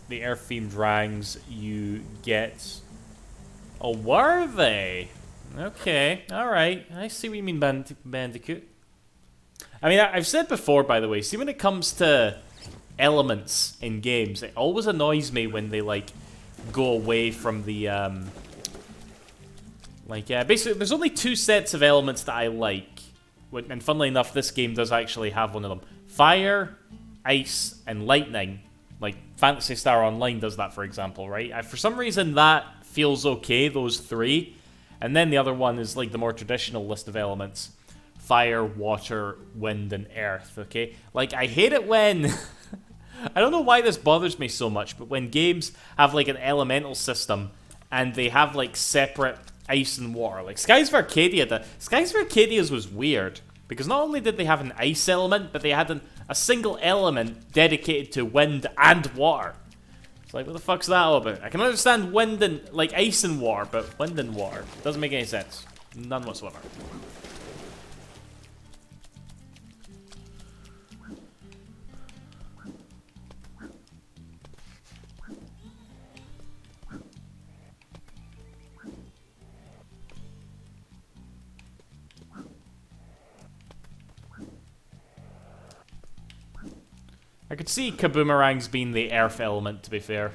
[SPEAKER 2] the Earth-themed rangs you get... Oh, were they? Okay, alright. I see what you mean, Bandicoot. I mean, I've said before, by the way, see when it comes to elements in games, it always annoys me when they, like, go away from the, basically, there's only two sets of elements that I like. And funnily enough, this game does actually have one of them. fire, ice, and lightning. Like Phantasy Star Online does that, for example, right? For some reason, that feels okay, those three. And then the other one is like the more traditional list of elements. Fire, water, wind, and earth, okay? Like, I hate it when... I don't know why this bothers me so much, but when games have like an elemental system and they have like separate ice and water. Like Skies of Arcadia, Skies of Arcadia's was weird because not only did they have an ice element, but they had a single element dedicated to wind and water. It's like, what the fuck's that all about? I can understand wind and like ice and water, but wind and water doesn't make any sense. None whatsoever. I could see Kaboomerangs being the earth element, to be fair.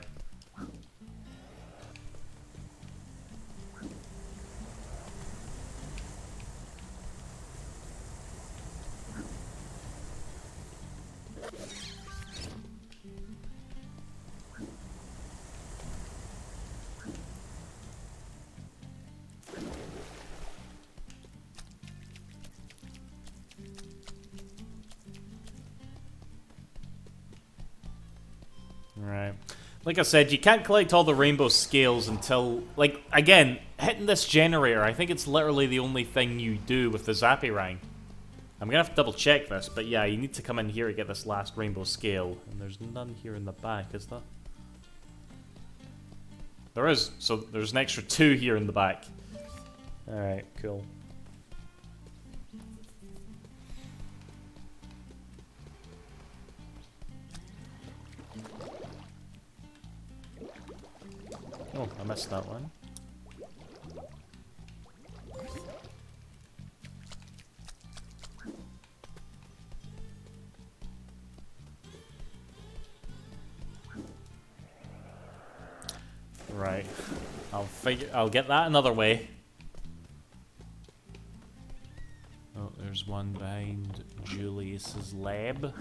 [SPEAKER 2] Right. Like I said, you can't collect all the rainbow scales until, like, again, hitting this generator, I think it's literally the only thing you do with the Zappyrang. I'm gonna have to double check this, but yeah, you need to come in here to get this last rainbow scale. And there's none here in the back, is there? There is, so there's an extra 2 here in the back. Alright, cool. Oh, I missed that one. Right. I'll get that another way. Oh, there's one behind Julius's lab.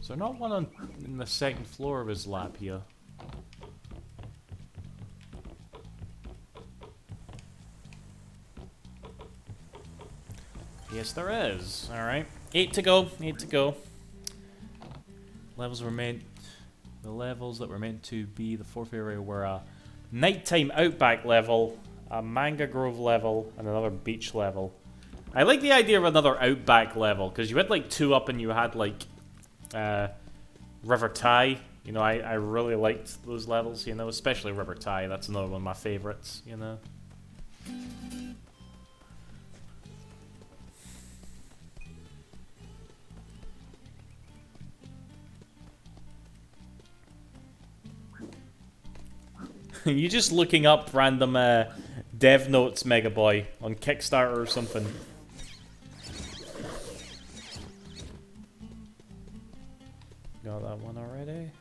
[SPEAKER 2] Is there not one on in the second floor of his lab here? Yes, there is. Alright. 8 to go. 8 to go. The levels that were meant to be the fourth area were a nighttime outback level, a Manga Grove level, and another beach level. I like the idea of another outback level, because you had like 2 up and you had like River Ty. You know, I really liked those levels, you know, especially River Ty. That's another one of my favorites, you know. You just looking up random dev notes, Mega Boy, on Kickstarter or something. Got that one already.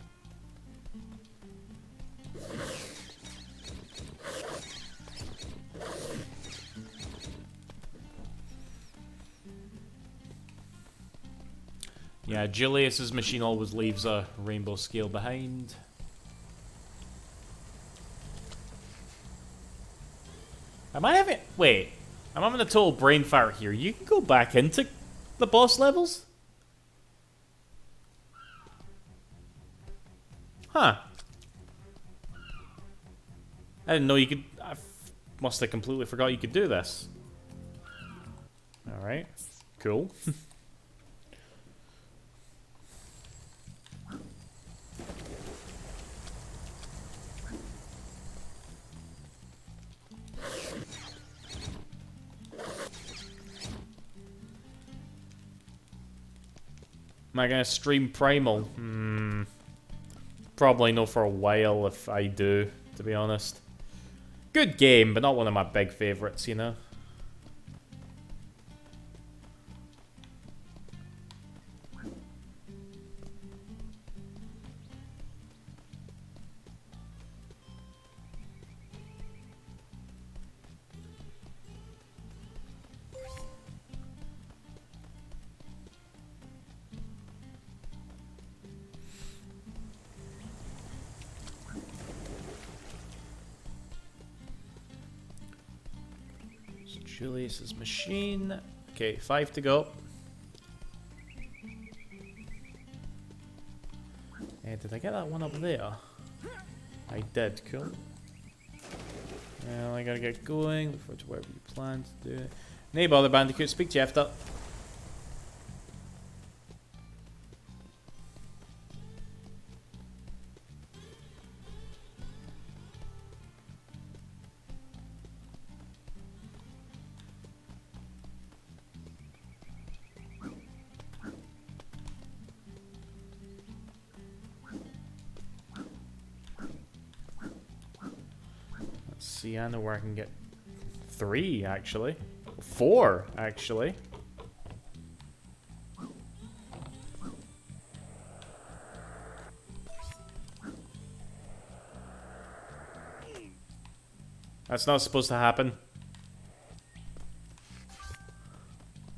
[SPEAKER 2] Yeah, Julius's machine always leaves a rainbow scale behind. Am I having... Wait. I'm having a total brain fart here. You can go back into the boss levels? Huh. I didn't know you could... I must have completely forgot you could do this. Alright. Cool. Am I gonna stream Primal? Probably no for a while if I do, to be honest. Good game, but not one of my big favorites, you know? So Julius's machine. Okay, 5 to go. Did I get that one up there? I did, cool. Well, I gotta get going before to wherever you plan to do it. Nay bother, Bandicoot, speak to you after. See, I know where I can get 3, actually. 4, actually. That's not supposed to happen.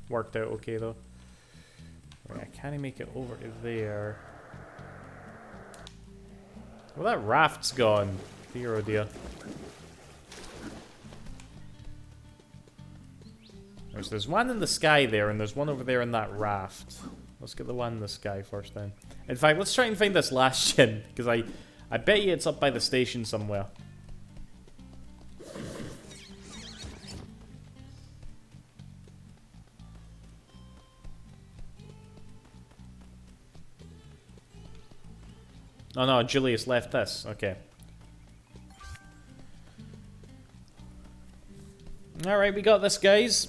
[SPEAKER 2] Worked out okay, though. Right, I can't make it over to there. Well, that raft's gone. Dear, oh dear. There's one in the sky there, and there's one over there in that raft. Let's get the one in the sky first, then. In fact, let's try and find this last shin, because I bet you it's up by the station somewhere. Oh no, Julius left this. Okay. Alright, we got this, guys.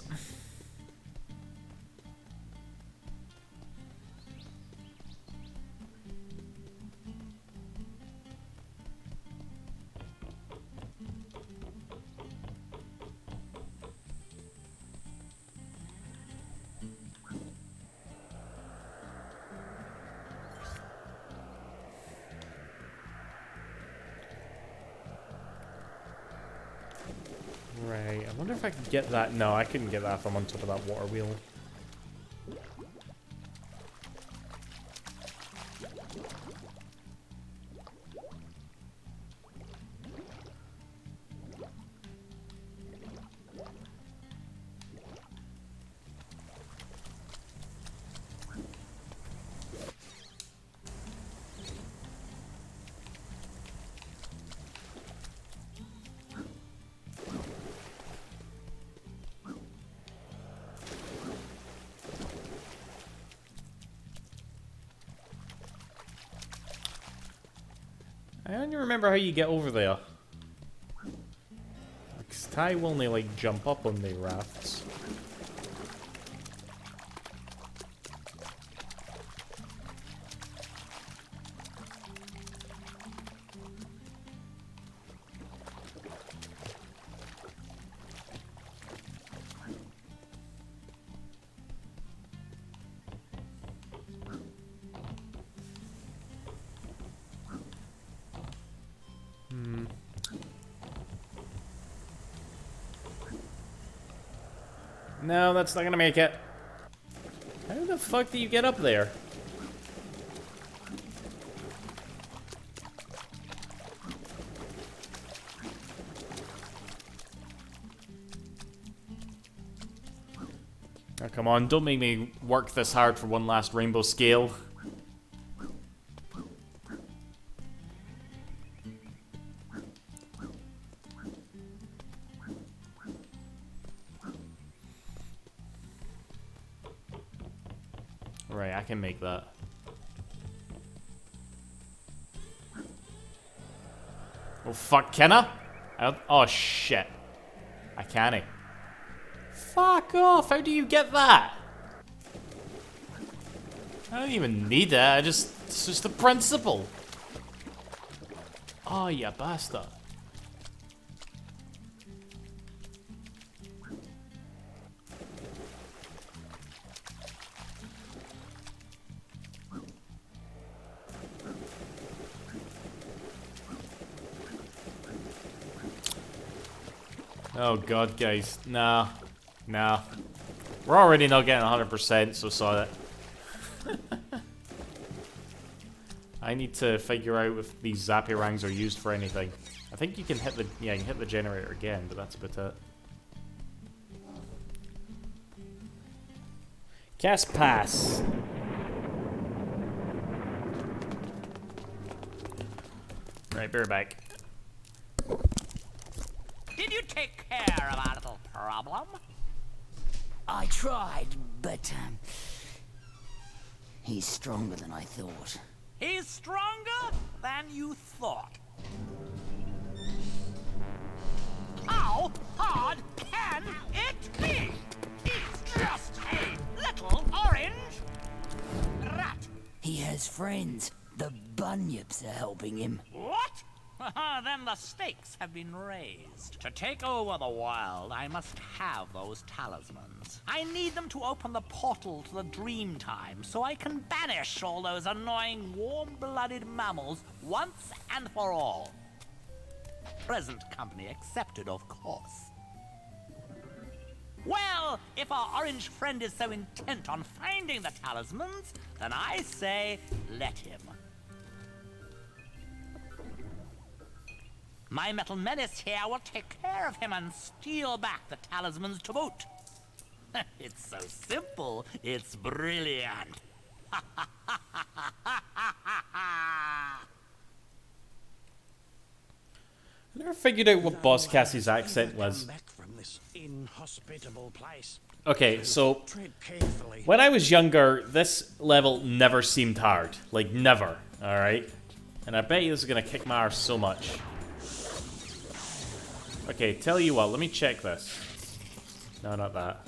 [SPEAKER 2] Right, I wonder if I could get that. No, I couldn't get that from on top of that water wheel. I don't even remember how you get over there. Because Ty will only like jump up on the rafts. No, that's not gonna make it. How the fuck do you get up there? Oh, come on, don't make me work this hard for one last rainbow scale. Right, I can make that. Oh fuck, can I? Oh shit. I can't. Fuck off, how do you get that? I don't even need that, it's just the principle. Oh, you bastard. Oh god, guys. Nah. Nah. We're already not getting 100%, so saw that. I need to figure out if these Zappirangs are used for anything. I think you can hit the... yeah, you can hit the generator again, but that's about it. Cast pass. Right, bear back.
[SPEAKER 1] Did you take care of our little problem?
[SPEAKER 4] I tried, but he's stronger than I thought.
[SPEAKER 1] He's stronger than you thought. How hard can it be? It's just a little orange rat.
[SPEAKER 4] He has friends. The bunyips are helping him.
[SPEAKER 1] What? Then the stakes have been raised. To take over the world, I must have those talismans. I need them to open the portal to the dream time so I can banish all those annoying warm-blooded mammals once and for all. Present company accepted, of course. Well, if our orange friend is so intent on finding the talismans, then I say let him. My metal menace here will take care of him and steal back the talismans to boot. It's so simple, it's brilliant.
[SPEAKER 2] I never figured out what Boss Cassie's accent was.
[SPEAKER 1] Back from this inhospitable place.
[SPEAKER 2] Okay, so
[SPEAKER 1] Tread carefully.
[SPEAKER 2] when I was younger, this level never seemed hard. Like, never. Alright? And I bet you this is gonna kick my arse so much. Okay, tell you what, let me check this. No, not that.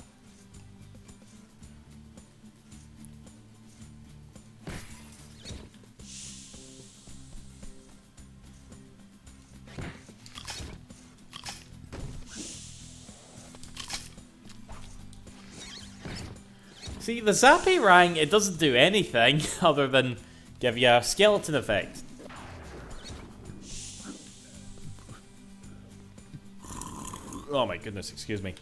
[SPEAKER 2] See, the Zappy Rang, it doesn't do anything other than give you a skeleton effect. Oh my goodness, excuse me.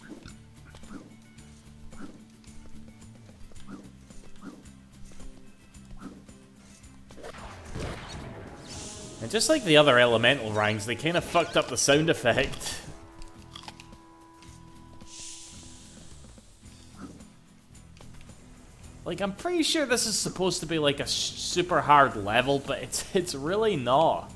[SPEAKER 2] And just like the other elemental rangs, they kind of fucked up the sound effect. Like, I'm pretty sure this is supposed to be like a super hard level, but it's really not.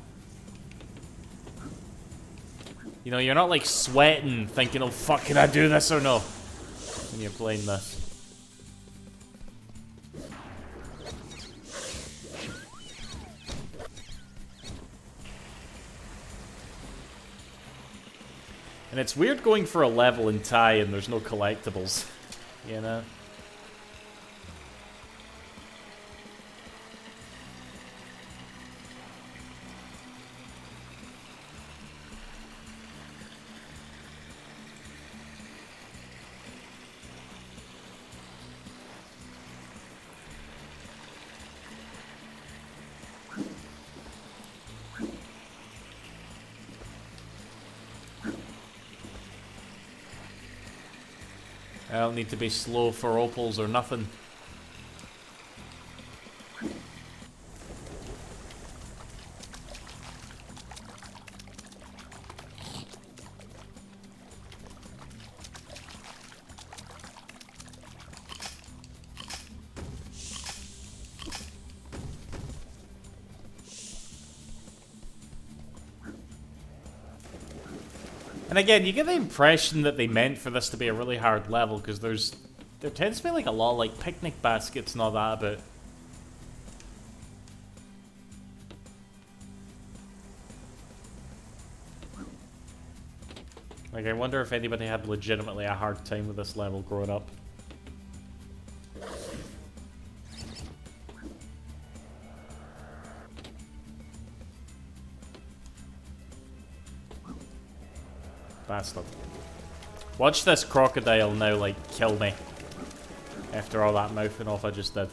[SPEAKER 2] You know, you're not like sweating, thinking, oh fuck, can I do this or no? When you're playing this. And it's weird going for a level in Thai and there's no collectibles, you know? I don't need to be slow for opals or nothing. And again, you get the impression that they meant for this to be a really hard level, because there tends to be like a lot of like picnic baskets and all that about. Like, I wonder if anybody had legitimately a hard time with this level growing up. Bastard. Watch this crocodile now, like, kill me. After all that mouthing off I just did.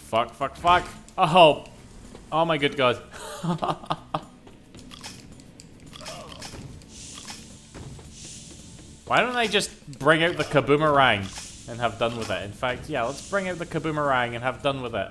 [SPEAKER 2] Fuck, fuck, fuck. Oh. Oh my good god. Why don't I just bring out the kaboomerang and have done with it? In fact, yeah, let's bring out the kaboomerang and have done with it.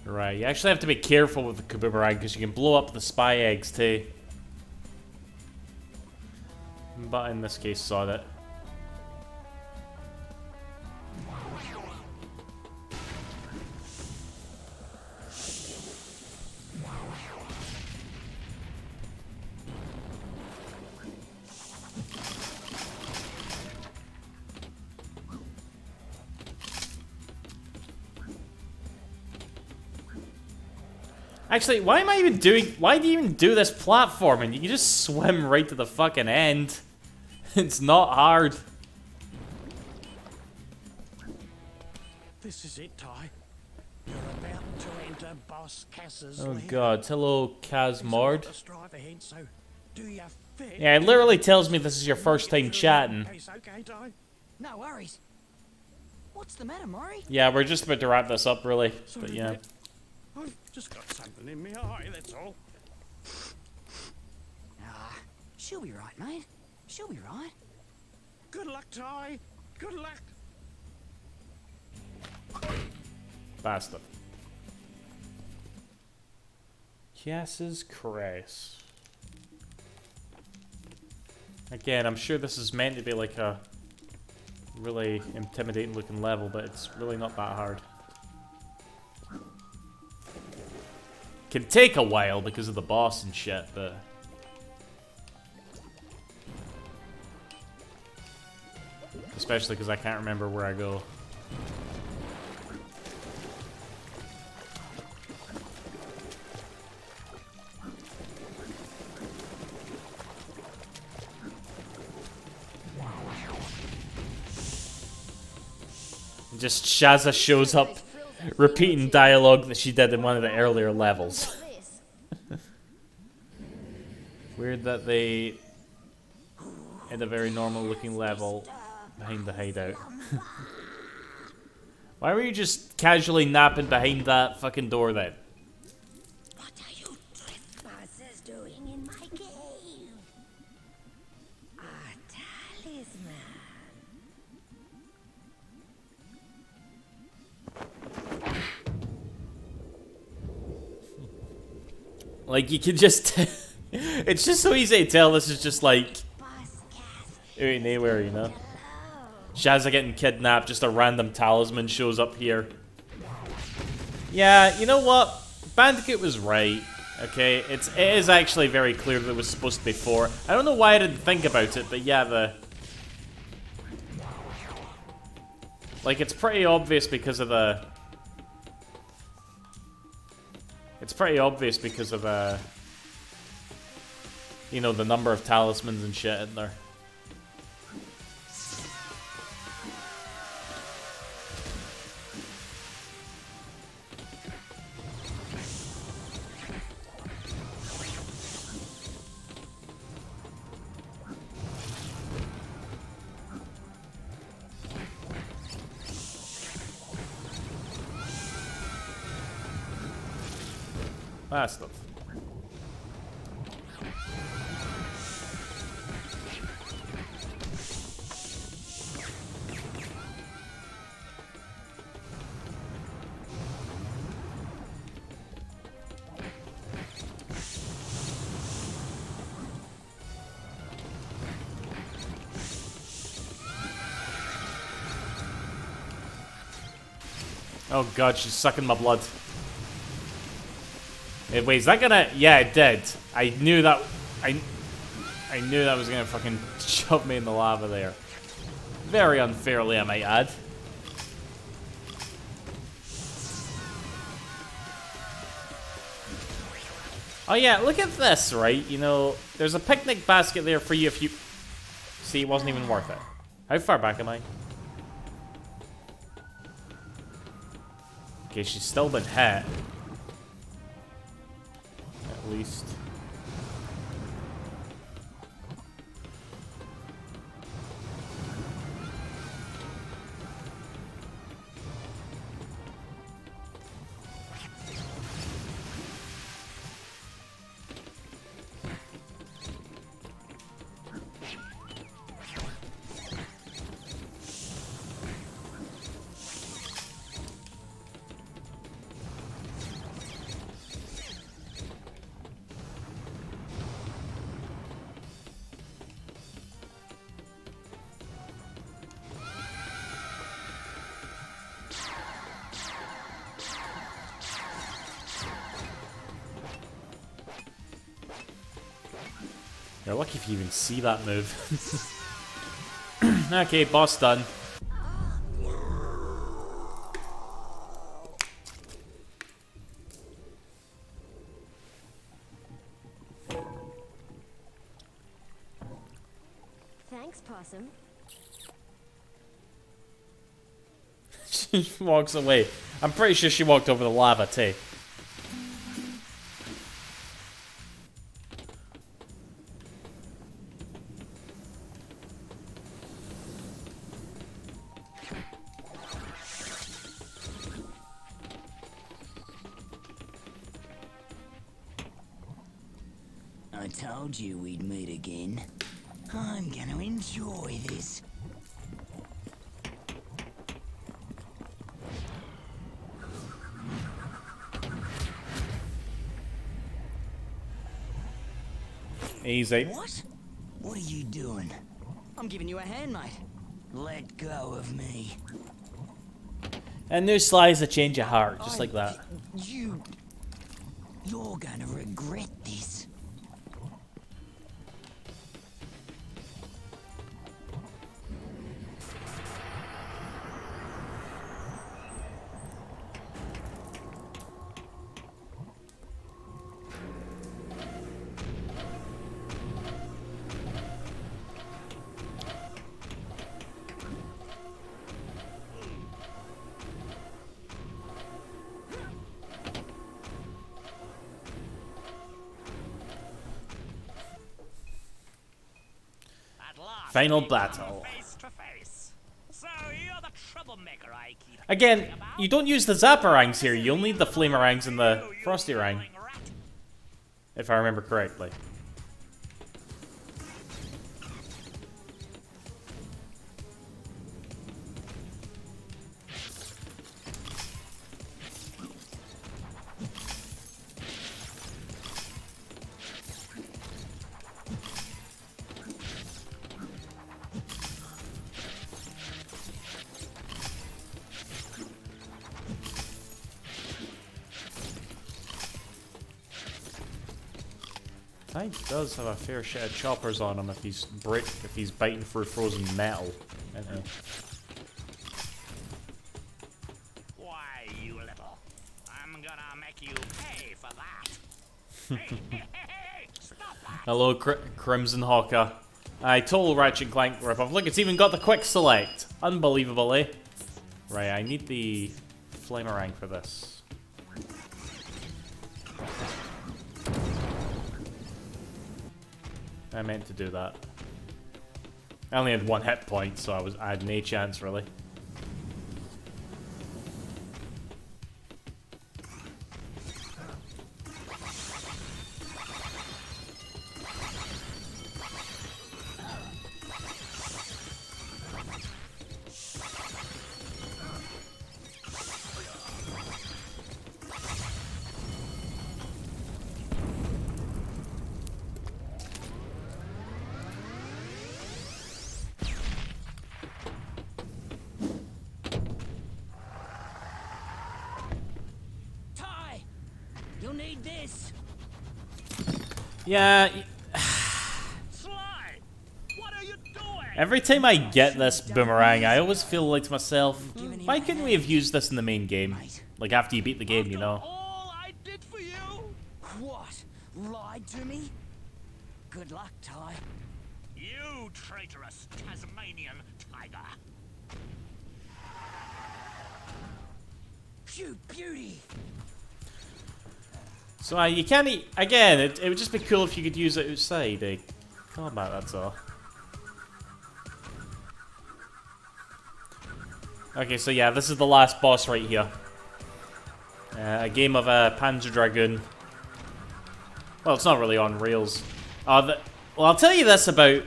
[SPEAKER 2] Right, you actually have to be careful with the kaboomerang because you can blow up the spy eggs too. But in this case, saw that. Actually, why do you even do this platforming? You can just swim right to the fucking end. It's not hard.
[SPEAKER 1] This is it, Ty. You're about to enter Boss Cass's
[SPEAKER 2] Oh
[SPEAKER 1] lair.
[SPEAKER 2] god, hello Kazmord.
[SPEAKER 1] There's a strive ahead, so do you fit?
[SPEAKER 2] Yeah, it literally tells me this is your first time chatting.
[SPEAKER 1] It's okay, Ty.
[SPEAKER 9] No worries. What's the matter, Maury?
[SPEAKER 2] Yeah, we're just about to wrap this up, really.
[SPEAKER 1] Sorry,
[SPEAKER 2] But yeah.
[SPEAKER 1] mate. I've just got something in my eye, that's all.
[SPEAKER 9] Ah, she'll be right, mate. She'll be right.
[SPEAKER 1] Good luck, Ty. Good luck.
[SPEAKER 2] Bastard. Cass's Crest. Again, I'm sure this is meant to be like a really intimidating looking level, but it's really not that hard. Can take a while because of the boss and shit, but... especially because I can't remember where I go. Just Shazza shows up repeating dialogue that she did in one of the earlier levels. Weird that they in a very normal looking level behind the hideout. Why were you just casually napping behind that fucking door then?
[SPEAKER 3] What are you trespassers doing in my cave? A talisman.
[SPEAKER 2] Like, you can just... it's just so easy to tell this is just like... out anywhere, you know? Shazza getting kidnapped, just a random talisman shows up here. Yeah, you know what? Bandicoot was right. Okay, it is actually very clear that it was supposed to be 4. I don't know why I didn't think about it, but yeah, the... like, it's pretty obvious because of the... it's pretty obvious because of, you know, the number of talismans and shit in there. Bastard. Oh god, she's sucking my blood. Wait, is that gonna... Yeah, it did. I knew that... I knew that was gonna fucking shove me in the lava there. Very unfairly, I might add. Oh yeah, look at this, right? You know, there's a picnic basket there for you if you... See, it wasn't even worth it. How far back am I? Okay, she's still been hit. At least. You're lucky if you even see that move. Okay, boss done.
[SPEAKER 3] Thanks, Possum.
[SPEAKER 2] She walks away. I'm pretty sure she walked over the lava too.
[SPEAKER 4] I told you we'd meet again. I'm gonna enjoy this.
[SPEAKER 2] Easy.
[SPEAKER 4] What? What are you doing?
[SPEAKER 9] I'm giving you a hand, mate.
[SPEAKER 4] Let go of me.
[SPEAKER 2] And new slides a change of heart, just like that.
[SPEAKER 4] You're gonna regret this.
[SPEAKER 2] Final battle.
[SPEAKER 1] Face to face. So you're the troublemaker I keep.
[SPEAKER 2] Again, you don't use the Zapparangs here, you'll need the Flamerangs and the Frosty Rang. If I remember correctly. He does have a fair share of choppers on him if he's biting through frozen metal.
[SPEAKER 1] Why, you little. I'm gonna make you pay for that. Hey, stop that.
[SPEAKER 2] Hello, Crimson Hawker. Total Ratchet & Clank ripoff. Look, it's even got the quick select. Unbelievable, eh? Right, I need the Flamerang for this. I meant to do that. I only had 1 hit point, so I had no chance, really. Yeah.
[SPEAKER 1] Sly, what are you doing?
[SPEAKER 2] Every time I get this boomerang, I always feel like to myself, why couldn't we have used this in the main game? Like after you beat the game, you know?
[SPEAKER 1] All I did for you?
[SPEAKER 9] What? Lied to me? Good luck, Ty.
[SPEAKER 1] You traitorous Tasmanian tiger.
[SPEAKER 9] You beauty!
[SPEAKER 2] So you can't eat, again, it would just be cool if you could use it outside combat, that's all. Okay, so yeah, this is the last boss right here. A game of Panzer Dragoon. Well, it's not really on rails. Well, I'll tell you this about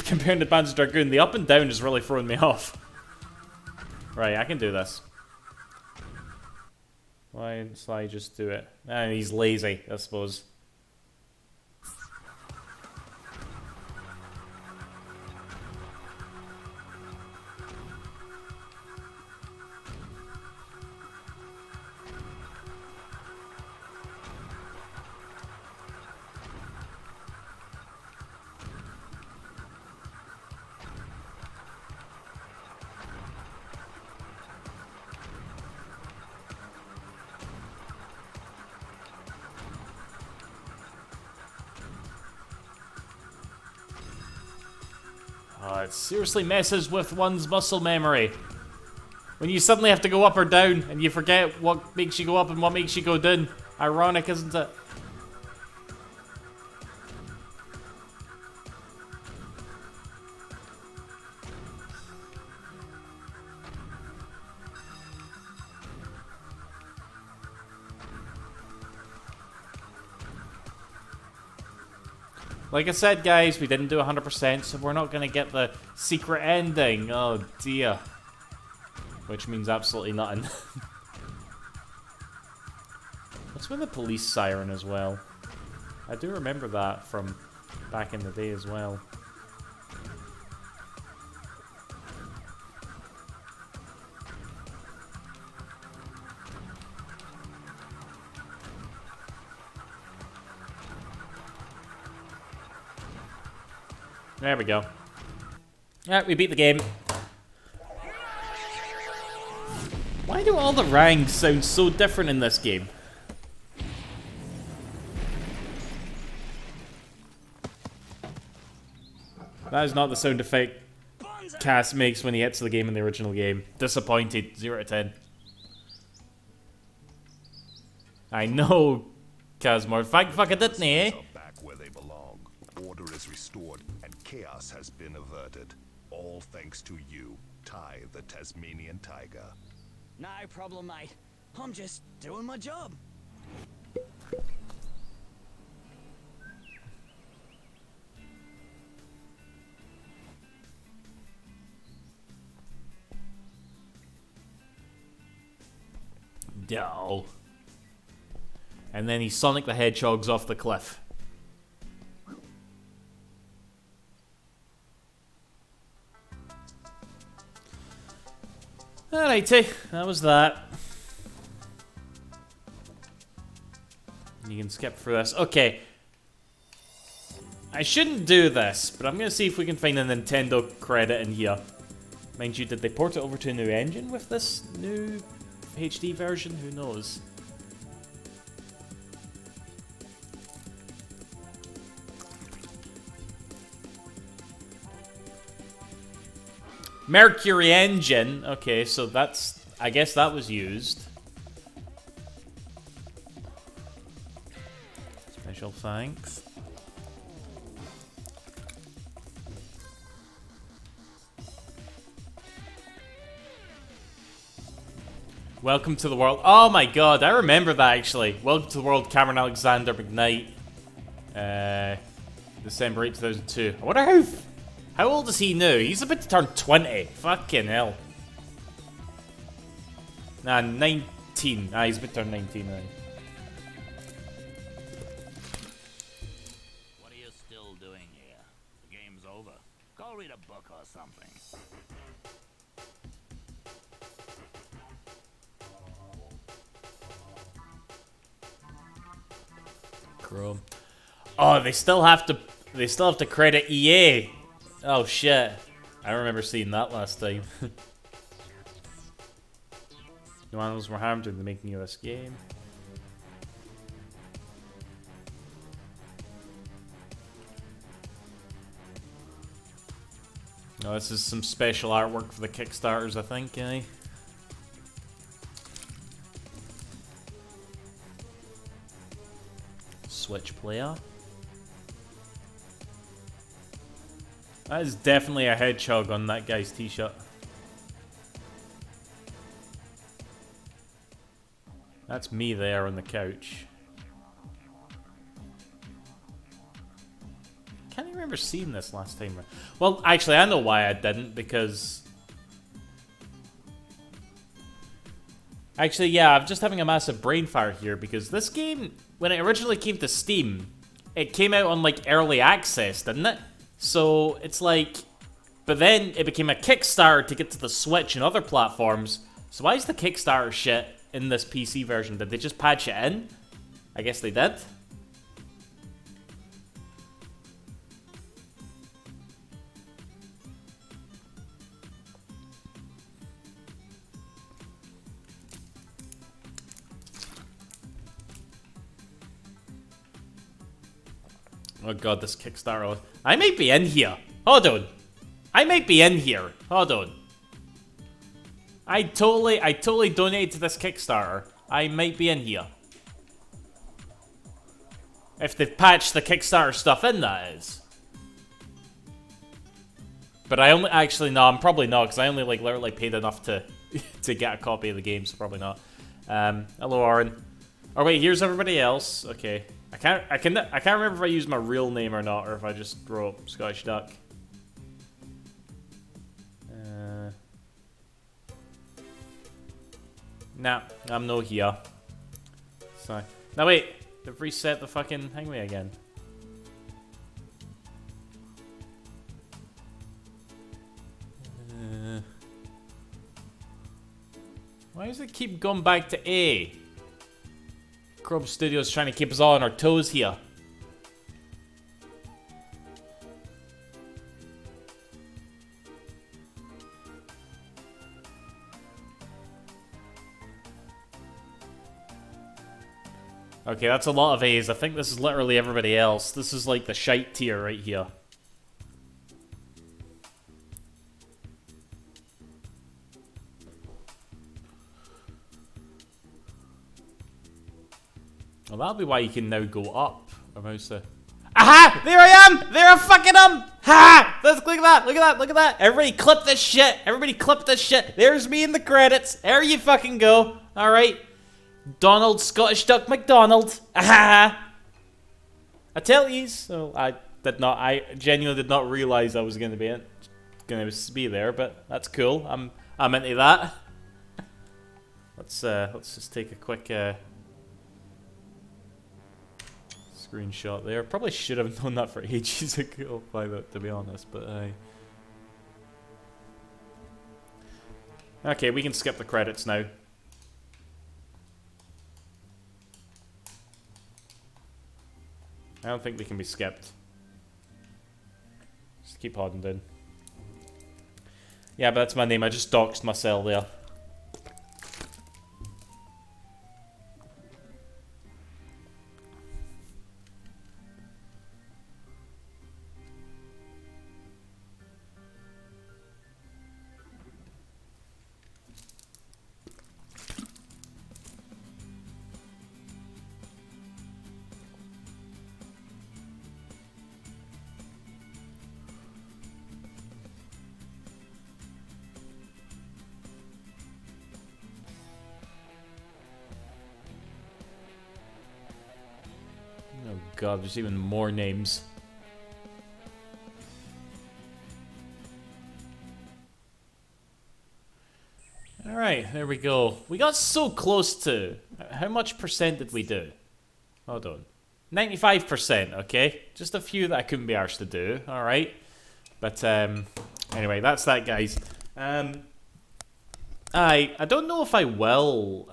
[SPEAKER 2] comparing to Panzer Dragoon. The up and down is really throwing me off. Right, I can do this. Why didn't Sly just do it? He's lazy, I suppose. It seriously messes with one's muscle memory. When you suddenly have to go up or down, and you forget what makes you go up and what makes you go down. Ironic, isn't it? Like I said, guys, we didn't do 100%, so we're not going to get the secret ending. Oh, dear. Which means absolutely nothing. What's with the police siren as well? I do remember that from back in the day as well. There we go. Alright, we beat the game. Why do all the ranks sound so different in this game? That is not the sound effect Cass makes when he hits the game in the original game. Disappointed. 0 to 10. I know, Casmore. Fucking didn't he, eh?
[SPEAKER 8] Back where they belong. Order is restored and chaos has been averted. All thanks to you, Ty the Tasmanian Tiger.
[SPEAKER 9] No problem, mate. I'm just doing my job.
[SPEAKER 2] No. And then he Sonic the Hedgehog's off the cliff. Alrighty, that was that. You can skip through this. Okay. I shouldn't do this, but I'm going to see if we can find a Nintendo credit in here. Mind you, did they port it over to a new engine with this new HD version? Who knows? Mercury engine. Okay, so that's... I guess that was used. Special thanks. Welcome to the world. Oh my god, I remember that actually. Welcome to the world, Cameron Alexander McKnight. December 8, 2002. I wonder how old is he now? He's about to turn 20. Fucking hell. Nah, 19. Ah, he's about to turn 19 now.
[SPEAKER 1] What are you still doing here? The game's over. Go read a book or something.
[SPEAKER 2] Chrome. Oh, they still have to credit EA. Oh shit. I remember seeing that last time. No animals were harmed in the making of this game. Oh, this is some special artwork for the Kickstarters, I think, eh? Switch player. That is definitely a hedgehog on that guy's t-shirt. That's me there on the couch. Can't even remember seeing this last time. Well, actually, I know why I didn't, because... Actually, yeah, I'm just having a massive brain fire here, because this game, when it originally came to Steam, it came out on, like, early access, didn't it? So, it's like... But then, it became a Kickstarter to get to the Switch and other platforms. So why is the Kickstarter shit in this PC version? Did they just patch it in? I guess they did. Oh god, this Kickstarter. I might be in here. Hold on. I might be in here. Hold on. I totally donated to this Kickstarter. I might be in here. If they've patched the Kickstarter stuff in, that is. But I only, actually, no, I'm probably not, because I only, like, literally paid enough to to get a copy of the game, so probably not. Hello, Aaron. Oh, wait, here's everybody else. Okay. I can't remember if I used my real name or not, or if I just wrote Scottish Duck. Nah, I'm no here. Sorry. Now wait, they've reset the fucking hangway again. Why does it keep going back to A? Chrome Studios trying to keep us all on our toes here. Okay, that's a lot of A's. I think this is literally everybody else. This is like the shite tier right here. Well, that'll be why you can now go up. Aha! There I am! There I fucking am! Ha! Let's look at that! Look at that! Look at that! Everybody clip this shit! Everybody clip this shit! There's me in the credits! There you fucking go! Alright. Donald Scottish Duck McDonald. Aha! I tell you, so I genuinely did not realize I was gonna be there, but that's cool. I'm into that. Let's just take a quick screenshot there. Probably should have done that for ages ago, to be honest, but okay, we can skip the credits now. I don't think they can be skipped. Just keep holding down. Yeah, but that's my name. I just doxed myself there. Oh god, there's even more names. Alright, there we go. We got so close to... How much percent did we do? Hold on. 95%, okay? Just a few that I couldn't be arsed to do, alright? But, anyway, that's that, guys. I don't know if I will,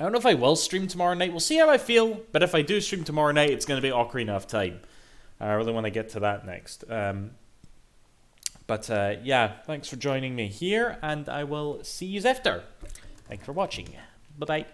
[SPEAKER 2] I don't know if I will stream tomorrow night. We'll see how I feel. But if I do stream tomorrow night, it's going to be Ocarina of Time. I really want to get to that next. But yeah, thanks for joining me here. And I will see you after. Thanks for watching. Bye-bye.